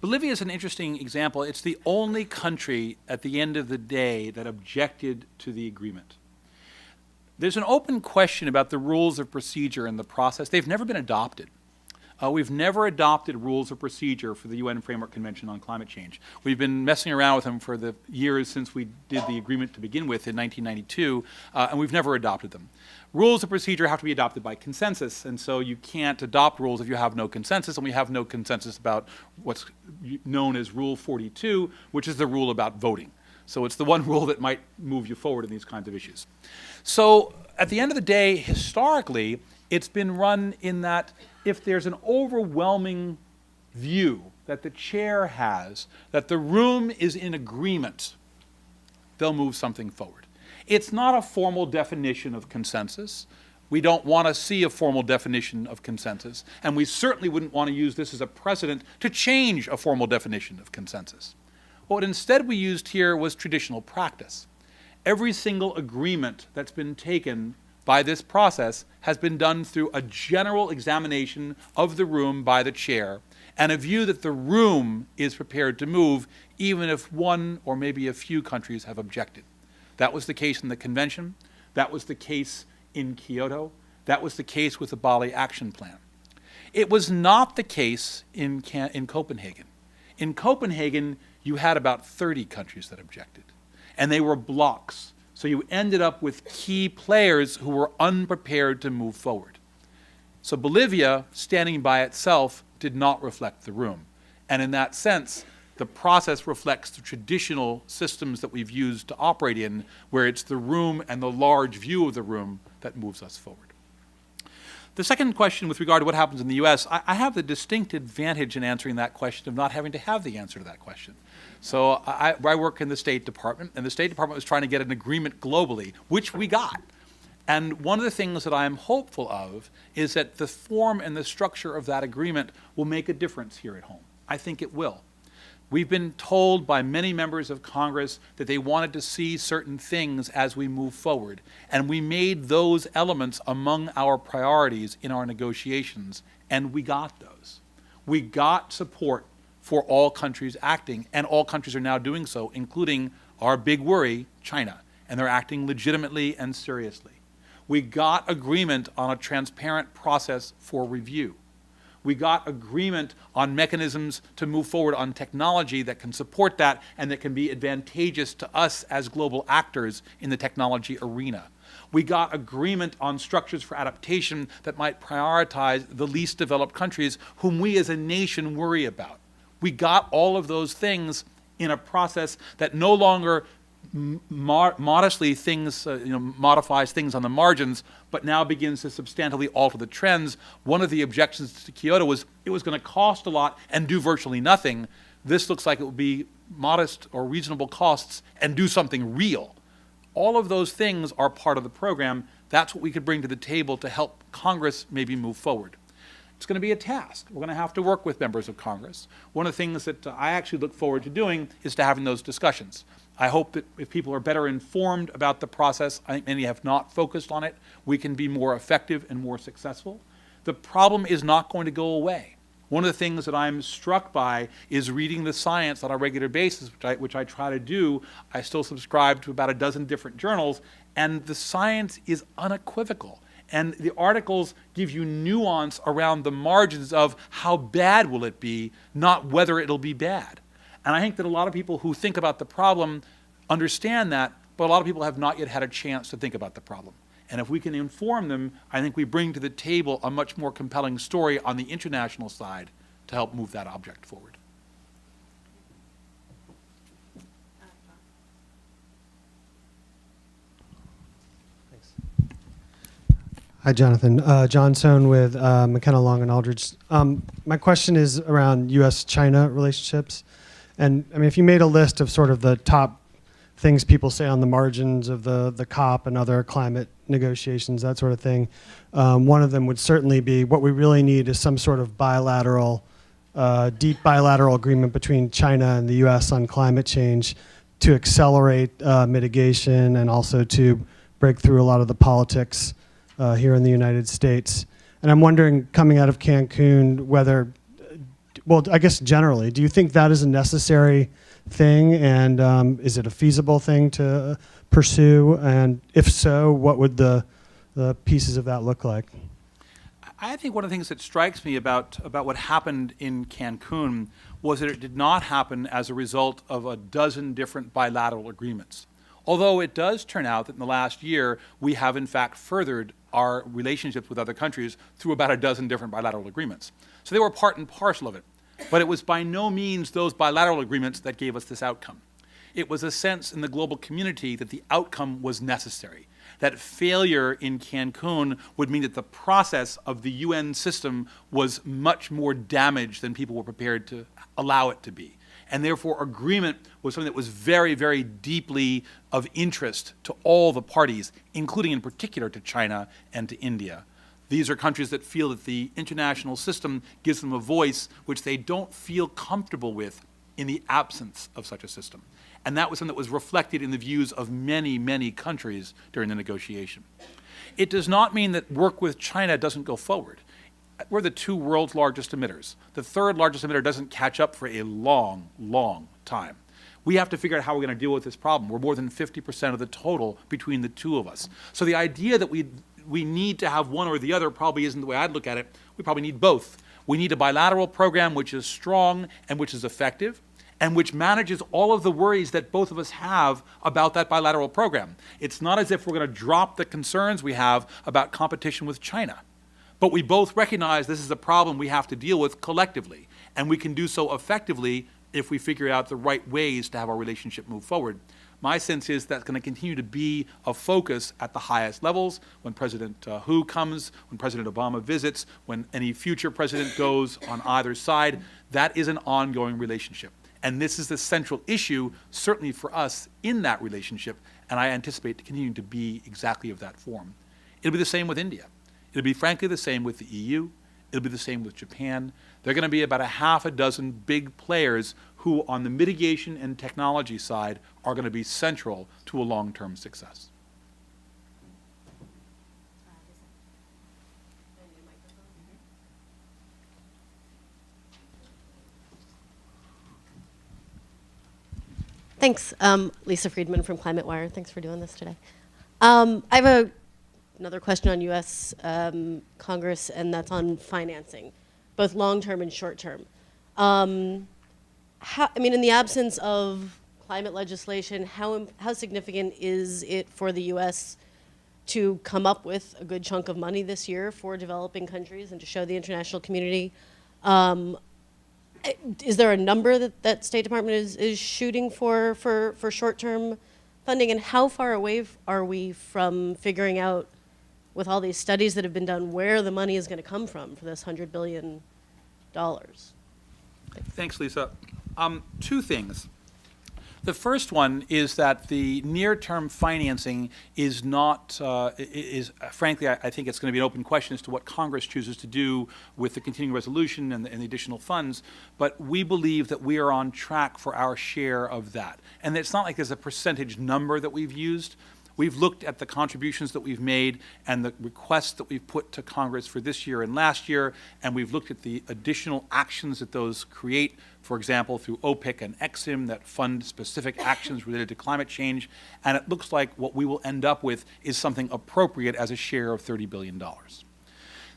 Bolivia is an interesting example. It's the only country at the end of the day that objected to the agreement. There's an open question about the rules of procedure in the process. They've never been adopted. We've never adopted rules of procedure for the UN Framework Convention on Climate Change. We've been messing around with them for the years since we did the agreement to begin with in 1992, and we've never adopted them. Rules of procedure have to be adopted by consensus, and so you can't adopt rules if you have no consensus, and we have no consensus about what's known as Rule 42, which is the rule about voting. So it's the one rule that might move you forward in these kinds of issues. So at the end of the day, historically, it's been run in that if there's an overwhelming view that the chair has, that the room is in agreement, they'll move something forward. It's not a formal definition of consensus. We don't want to see a formal definition of consensus, and we certainly wouldn't want to use this as a precedent to change a formal definition of consensus. What instead we used here was traditional practice. Every single agreement that's been taken by this process has been done through a general examination of the room by the chair and a view that the room is prepared to move even if one or maybe a few countries have objected. That was the case in the convention. That was the case in Kyoto. That was the case with the Bali Action Plan. It was not the case in Copenhagen. In Copenhagen, you had about 30 countries that objected, and they were blocks. So you ended up with key players who were unprepared to move forward. So Bolivia, standing by itself, did not reflect the room. And in that sense, the process reflects the traditional systems that we've used to operate in, where it's the room and the large view of the room that moves us forward. The second question with regard to what happens in the US, I have the distinct advantage in answering that question of not having to have the answer to that question. So I work in the State Department, and the State Department was trying to get an agreement globally, which we got. And one of the things that I am hopeful of is that the form and the structure of that agreement will make a difference here at home. I think it will. We've been told by many members of Congress that they wanted to see certain things as we move forward, and we made those elements among our priorities in our negotiations, and we got those. We got support for all countries acting, and all countries are now doing so, including our big worry, China, and they're acting legitimately and seriously. We got agreement on a transparent process for review. We got agreement on mechanisms to move forward on technology that can support that and that can be advantageous to us as global actors in the technology arena. We got agreement on structures for adaptation that might prioritize the least developed countries whom we as a nation worry about. We got all of those things in a process that no longer modestly modifies things on the margins, but now begins to substantially alter the trends. One of the objections to Kyoto was it was going to cost a lot and do virtually nothing. This looks like it will be modest or reasonable costs and do something real. All of those things are part of the program. That's what we could bring to the table to help Congress maybe move forward. It's going to be a task. We're going to have to work with members of Congress. One of the things that I actually look forward to doing is to having those discussions. I hope that if people are better informed about the process, I think many have not focused on it, we can be more effective and more successful. The problem is not going to go away. One of the things that I'm struck by is reading the science on a regular basis, which I try to do. I still subscribe to about a dozen different journals, and the science is unequivocal. And the articles give you nuance around the margins of how bad will it be, not whether it'll be bad. And I think that a lot of people who think about the problem understand that, but a lot of people have not yet had a chance to think about the problem. And if we can inform them, I think we bring to the table a much more compelling story on the international side to help move that object forward. Hi, Jonathan. John Sohn with McKenna Long and Aldridge. My question is around U.S.-China relationships. And I mean, if you made a list of sort of the top things people say on the margins of the COP and other climate negotiations, that sort of thing, one of them would certainly be what we really need is some sort of bilateral, deep bilateral agreement between China and the U.S. on climate change to accelerate mitigation and also to break through a lot of the politics here in the United States. And I'm wondering, coming out of Cancun, whether, well, I guess generally, do you think that is a necessary thing, and is it a feasible thing to pursue? And if so, what would the pieces of that look like? I think one of the things that strikes me about what happened in Cancun was that it did not happen as a result of a dozen different bilateral agreements. Although it does turn out that in the last year, we have in fact furthered our relationships with other countries through about a dozen different bilateral agreements. So they were part and parcel of it. But it was by no means those bilateral agreements that gave us this outcome. It was a sense in the global community that the outcome was necessary, that failure in Cancun would mean that the process of the UN system was much more damaged than people were prepared to allow it to be. And therefore, agreement was something that was very, very deeply of interest to all the parties, including in particular to China and to India. These are countries that feel that the international system gives them a voice which they don't feel comfortable with in the absence of such a system. And that was something that was reflected in the views of many, many countries during the negotiation. It does not mean that work with China doesn't go forward. We're the two world's largest emitters. The third largest emitter doesn't catch up for a long, long time. We have to figure out how we're going to deal with this problem. We're more than 50% of the total between the two of us. So the idea that we need to have one or the other probably isn't the way I'd look at it. We probably need both. We need a bilateral program which is strong and which is effective and which manages all of the worries that both of us have about that bilateral program. It's not as if we're going to drop the concerns we have about competition with China. But we both recognize this is a problem we have to deal with collectively, and we can do so effectively if we figure out the right ways to have our relationship move forward. My sense is that's going to continue to be a focus at the highest levels when President Hu comes, when President Obama visits, when any future president goes on either side. That is an ongoing relationship. And this is the central issue, certainly for us, in that relationship, and I anticipate to continue to be exactly of that form. It'll be the same with India. It'll be frankly the same with the EU. It'll be the same with Japan. There are going to be about a half a dozen big players who, on the mitigation and technology side, are going to be central to a long-term success. Thanks. Lisa Friedman from Climate Wire. Thanks for doing this today. I have another question on U.S. Congress, and that's on financing, both long-term and short-term. In the absence of climate legislation, how significant is it for the U.S. to come up with a good chunk of money this year for developing countries and to show the international community? Is there a number that State Department is shooting for short-term funding, and how far away are we from figuring out, with all these studies that have been done, where the money is going to come from for this $100 billion? Thanks, Lisa. Two things. The first one is that the near-term financing is not, frankly, I think it's going to be an open question as to what Congress chooses to do with the continuing resolution and the additional funds, but we believe that we are on track for our share of that. And it's not like there's a percentage number that we've used. We've looked at the contributions that we've made and the requests that we've put to Congress for this year and last year, and we've looked at the additional actions that those create, for example, through OPIC and EXIM that fund specific actions related to climate change, and it looks like what we will end up with is something appropriate as a share of $30 billion.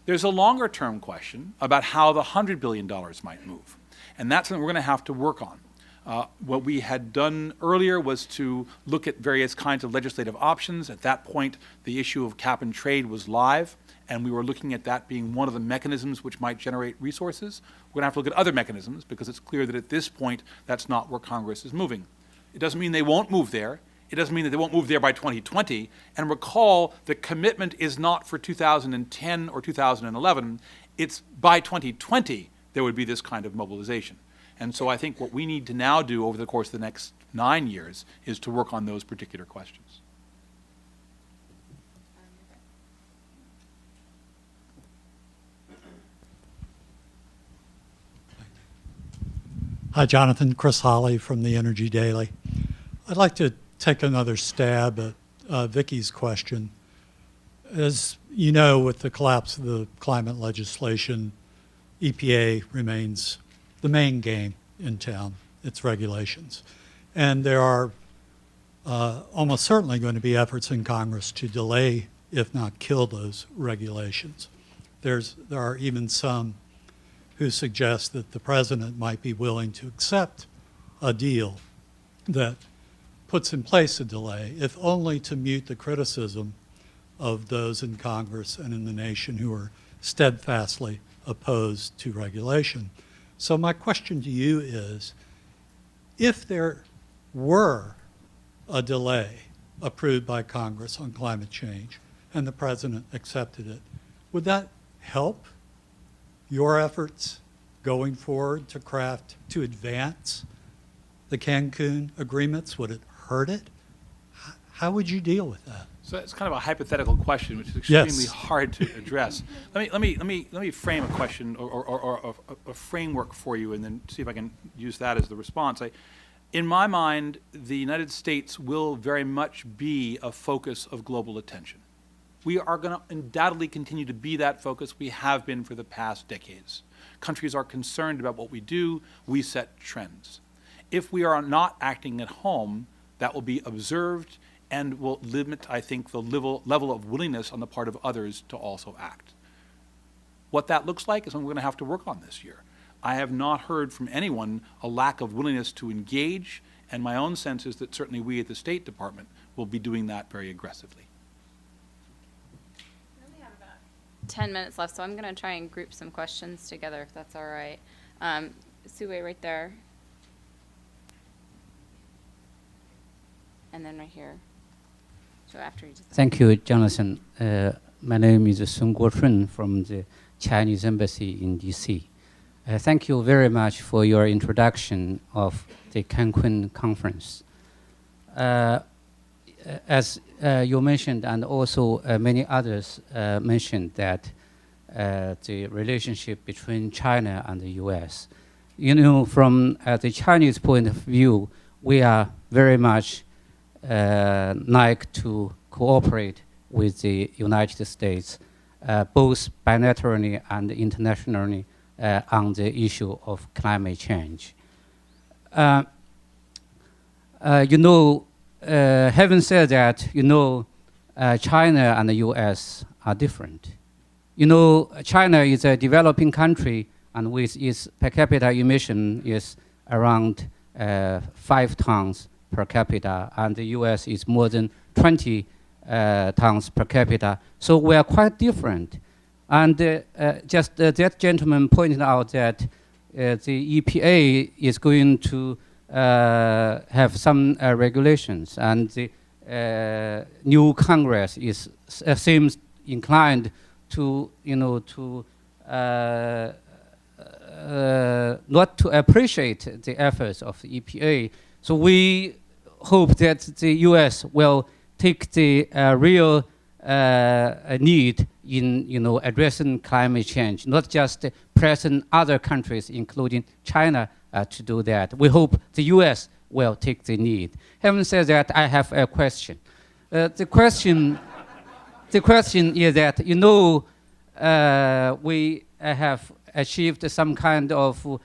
There's a longer-term question about how the $100 billion might move, and that's something we're going to have to work on. What we had done earlier was to look at various kinds of legislative options. At that point, the issue of cap and trade was live, and we were looking at that being one of the mechanisms which might generate resources. We're going to have to look at other mechanisms because it's clear that at this point, that's not where Congress is moving. It doesn't mean they won't move there. It doesn't mean that they won't move there by 2020. And recall, the commitment is not for 2010 or 2011. It's by 2020 there would be this kind of mobilization. And so I think what we need to now do over the course of the next 9 years is to work on those particular questions. Hi, Jonathan. Chris Holly from the Energy Daily. I'd like to take another stab at Vicky's question. As you know, with the collapse of the climate legislation, EPA remains the main game in town, its regulations. And there are almost certainly going to be efforts in Congress to delay, if not kill, those regulations. There are even some who suggest that the president might be willing to accept a deal that puts in place a delay, if only to mute the criticism of those in Congress and in the nation who are steadfastly opposed to regulation. So my question to you is, if there were a delay approved by Congress on climate change and the president accepted it, would that help your efforts going forward to advance the Cancun agreements? Would it hurt it? How would you deal with that? So it's kind of a hypothetical question, which is extremely hard to address. Let me frame a question or a framework for you, and then see if I can use that as the response. In my mind, the United States will very much be a focus of global attention. We are going to undoubtedly continue to be that focus. We have been for the past decades. Countries are concerned about what we do. We set trends. If we are not acting at home, that will be observed and will limit, I think, the level of willingness on the part of others to also act. What that looks like is something we're going to have to work on this year. I have not heard from anyone a lack of willingness to engage, and my own sense is that certainly we at the State Department will be doing that very aggressively. We only have about 10 minutes left, so I'm going to try and group some questions together, if that's all right. Sue, right there. And then right here. So after you just... Thank you, Jonathan. My name is Sun Guochun from the Chinese Embassy in D.C. Thank you very much for your introduction of the Cancun conference. As you mentioned, and also many others mentioned, that the relationship between China and the U.S. You know, from the Chinese point of view, we are very much like to cooperate with the United States, both bilaterally and internationally, on the issue of climate change. You know, having said that, you know, China and the US are different. You know, China is a developing country, and with its per capita emission is around 5 tons per capita, and the US is more than 20 tons per capita. So we are quite different. And just that gentleman pointed out that the EPA is going to have some regulations, and the new Congress seems inclined to, you know, to not to appreciate the efforts of the EPA. So we hope that the U.S. will take the real need in addressing climate change, not just pressing other countries, including China, to do that. We hope the U.S. will take the lead. Having said that, I have a question. The question is that we have achieved some kind of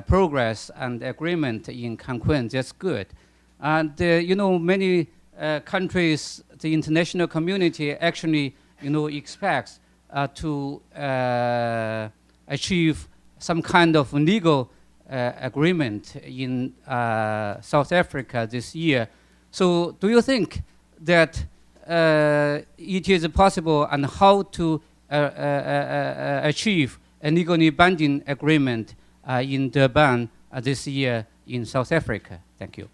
progress and agreement in Cancun. That's good, and many countries, the international community actually expects to achieve some kind of legal agreement in South Africa this year. So do you think that it is possible, and how to achieve a legally binding agreement in Durban this year in South Africa? Thank you.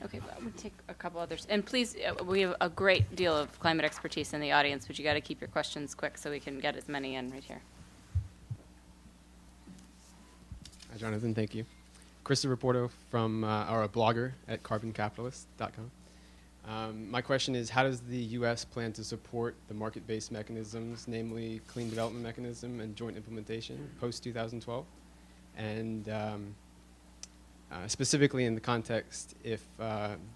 Okay, well, we'll take a couple others. And please, we have a great deal of climate expertise in the audience, but you got to keep your questions quick so we can get as many in right here. Hi, Jonathan. Thank you. Christopher Porto from, or a blogger at carboncapitalist.com. My question is, how does the U.S. plan to support the market-based mechanisms, namely Clean Development Mechanism and joint implementation post-2012? And specifically in the context if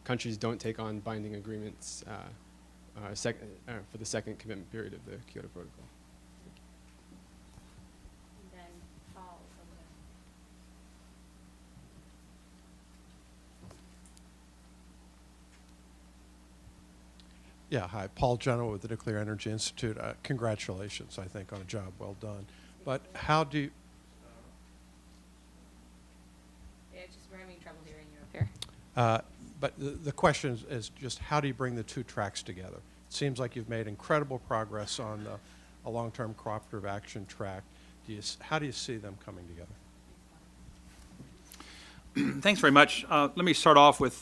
countries don't take on binding agreements for the second commitment period of the Kyoto Protocol. Yeah, hi, Paul Genoa with the Nuclear Energy Institute. Congratulations, I think, on a job well done. But how do you... Yeah, just we're having trouble hearing you up here. But the question is just how do you bring the two tracks together? It seems like you've made incredible progress on a long-term cooperative action track. How do you see them coming together? Thanks very much. Let me start off with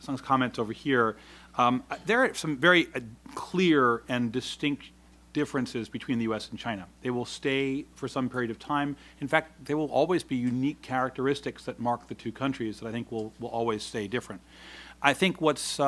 some comments over here. There are some very clear and distinct differences between the U.S. and China. They will stay for some period of time. In fact, there will always be unique characteristics that mark the two countries that I think will always stay different. I think what's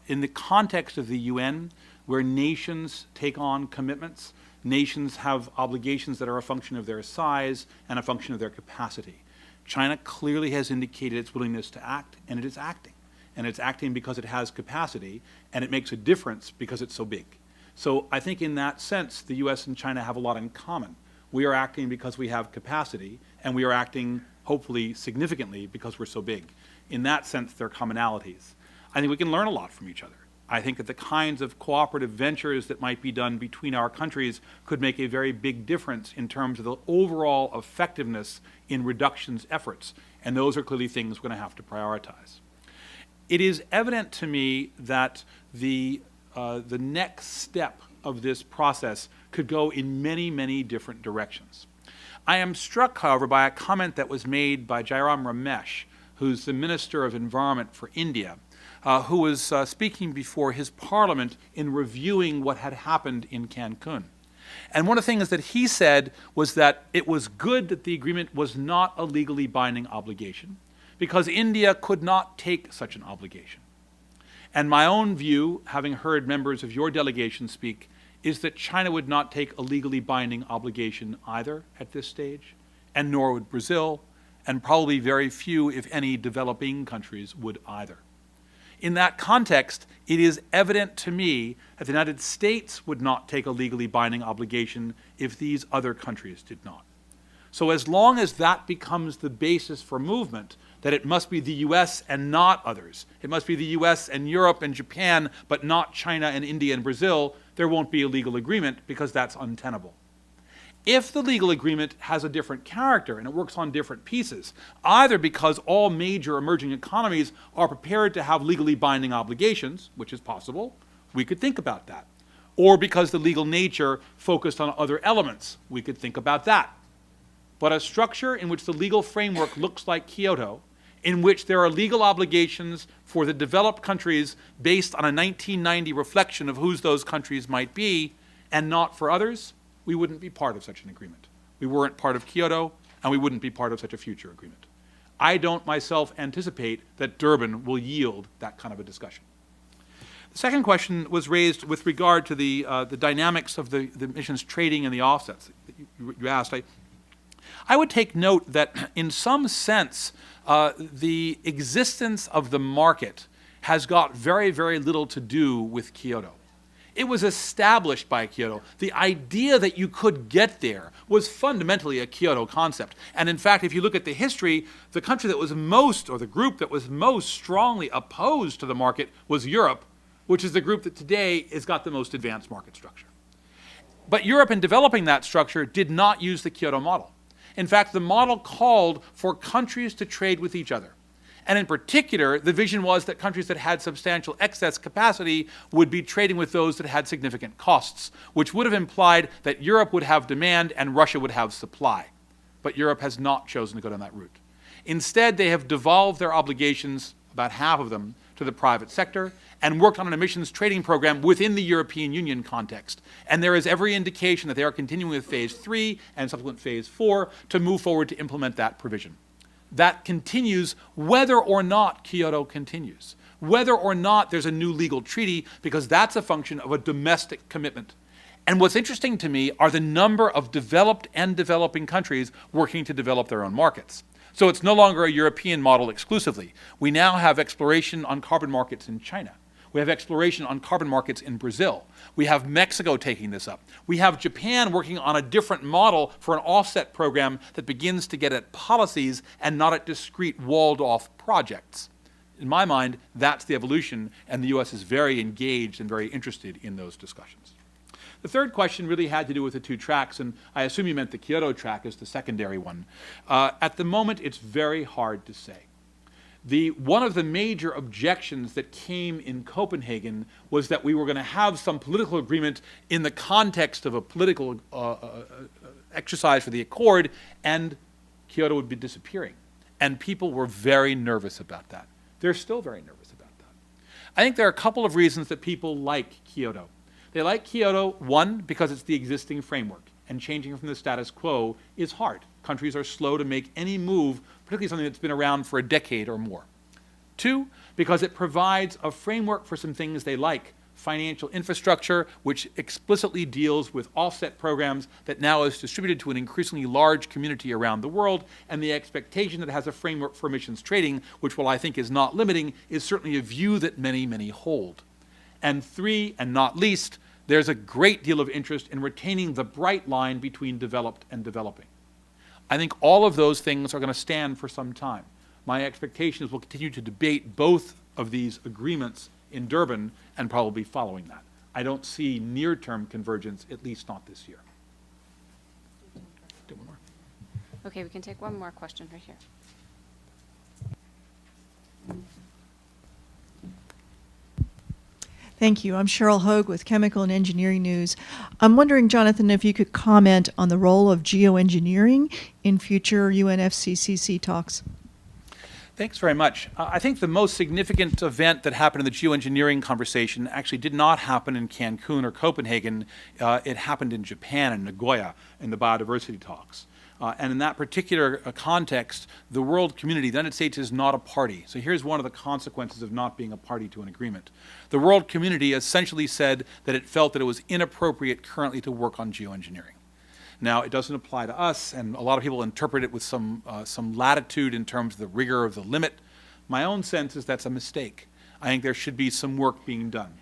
in the context of the UN, where nations take on commitments, nations have obligations that are a function of their size and a function of their capacity. China clearly has indicated its willingness to act, and it is acting. And it's acting because it has capacity, and it makes a difference because it's so big. So I think in that sense, the U.S. and China have a lot in common. We are acting because we have capacity, and we are acting, hopefully, significantly because we're so big. In that sense, there are commonalities. I think we can learn a lot from each other. I think that the kinds of cooperative ventures that might be done between our countries could make a very big difference in terms of the overall effectiveness in reductions efforts, and those are clearly things we're going to have to prioritize. It is evident to me that the next step of this process could go in many, many different directions. I am struck, however, by a comment that was made by Jairam Ramesh, who's the Minister of Environment for India, who was speaking before his parliament in reviewing what had happened in Cancun. And one of the things that he said was that it was good that the agreement was not a legally binding obligation, because India could not take such an obligation. And my own view, having heard members of your delegation speak, is that China would not take a legally binding obligation either at this stage, and nor would Brazil, and probably very few, if any, developing countries would either. In that context, it is evident to me that the United States would not take a legally binding obligation if these other countries did not. So as long as that becomes the basis for movement, that it must be the U.S. and not others, it must be the U.S. and Europe and Japan, but not China and India and Brazil, there won't be a legal agreement because that's untenable. If the legal agreement has a different character and it works on different pieces, either because all major emerging economies are prepared to have legally binding obligations, which is possible, we could think about that. Or because the legal nature focused on other elements, we could think about that. But a structure in which the legal framework looks like Kyoto, in which there are legal obligations for the developed countries based on a 1990 reflection of whose those countries might be, and not for others, we wouldn't be part of such an agreement. We weren't part of Kyoto, and we wouldn't be part of such a future agreement. I don't myself anticipate that Durban will yield that kind of a discussion. The second question was raised with regard to the dynamics of the emissions trading and the offsets that you asked. I would take note that in some sense, the existence of the market has got very, very little to do with Kyoto. It was established by Kyoto. The idea that you could get there was fundamentally a Kyoto concept. And in fact, if you look at the history, the country that was most, or the group that was most strongly opposed to the market was Europe, which is the group that today has got the most advanced market structure. But Europe, in developing that structure, did not use the Kyoto model. In fact, the model called for countries to trade with each other. And in particular, the vision was that countries that had substantial excess capacity would be trading with those that had significant costs, which would have implied that Europe would have demand and Russia would have supply. But Europe has not chosen to go down that route. Instead, they have devolved their obligations, about half of them, to the private sector and worked on an emissions trading program within the European Union context. And there is every indication that they are continuing with phase 3 and subsequent phase 4 to move forward to implement that provision. That continues whether or not Kyoto continues, whether or not there's a new legal treaty, because that's a function of a domestic commitment. And what's interesting to me are the number of developed and developing countries working to develop their own markets. So it's no longer a European model exclusively. We now have exploration on carbon markets in China. We have exploration on carbon markets in Brazil. We have Mexico taking this up. We have Japan working on a different model for an offset program that begins to get at policies and not at discrete walled-off projects. In my mind, that's the evolution, and the U.S. is very engaged and very interested in those discussions. The third question really had to do with the two tracks, and I assume you meant the Kyoto track as the secondary one. At the moment, it's very hard to say. One of the major objections that came in Copenhagen was that we were going to have some political agreement in the context of a political exercise for the Accord, and Kyoto would be disappearing. And people were very nervous about that. They're still very nervous about that. I think there are a couple of reasons that people like Kyoto. They like Kyoto, one, because it's the existing framework, and changing from the status quo is hard. Countries are slow to make any move, particularly something that's been around for a decade or more. Two, because it provides a framework for some things they like. Financial infrastructure, which explicitly deals with offset programs that now is distributed to an increasingly large community around the world, and the expectation that it has a framework for emissions trading, which, while I think is not limiting, is certainly a view that many, many hold. And three, and not least, there's a great deal of interest in retaining the bright line between developed and developing. I think all of those things are going to stand for some time. My expectation is we'll continue to debate both of these agreements in Durban and probably following that. I don't see near-term convergence, at least not this year. Do one more. Okay, we can take one more question right here. Thank you. I'm Cheryl Hogue with Chemical and Engineering News. I'm wondering, Jonathan, if you could comment on the role of geoengineering in future UNFCCC talks. Thanks very much. I think the most significant event that happened in the geoengineering conversation actually did not happen in Cancun or Copenhagen. It happened in Japan, in Nagoya, in the biodiversity talks. And in that particular context, the world community, the United States, is not a party. So here's one of the consequences of not being a party to an agreement. The world community essentially said that it felt that it was inappropriate currently to work on geoengineering. Now, it doesn't apply to us, and a lot of people interpret it with some latitude in terms of the rigor of the limit. My own sense is that's a mistake. I think there should be some work being done.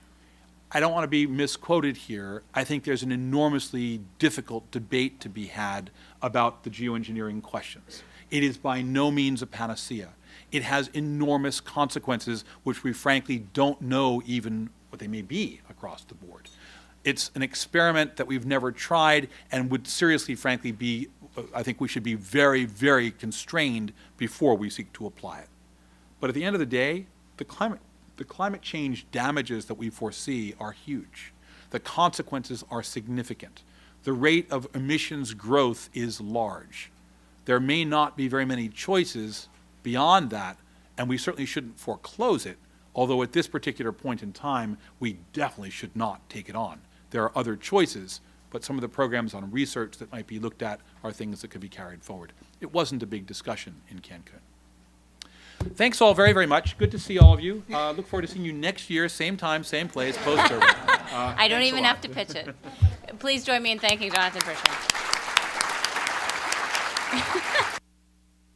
I don't want to be misquoted here. I think there's an enormously difficult debate to be had about the geoengineering questions. It is by no means a panacea. It has enormous consequences, which we frankly don't know even what they may be across the board. It's an experiment that we've never tried and would seriously, frankly, be, I think we should be very, very constrained before we seek to apply it. But at the end of the day, the climate change damages that we foresee are huge. The consequences are significant. The rate of emissions growth is large. There may not be very many choices beyond that, and we certainly shouldn't foreclose it, although at this particular point in time, we definitely should not take it on. There are other choices, but some of the programs on research that might be looked at are things that could be carried forward. It wasn't a big discussion in Cancun. Thanks all very, very much. Good to see all of you. Look forward to seeing you next year, same time, same place, post-survey. I don't even have to pitch it. Please join me in thanking Jonathan Frischman.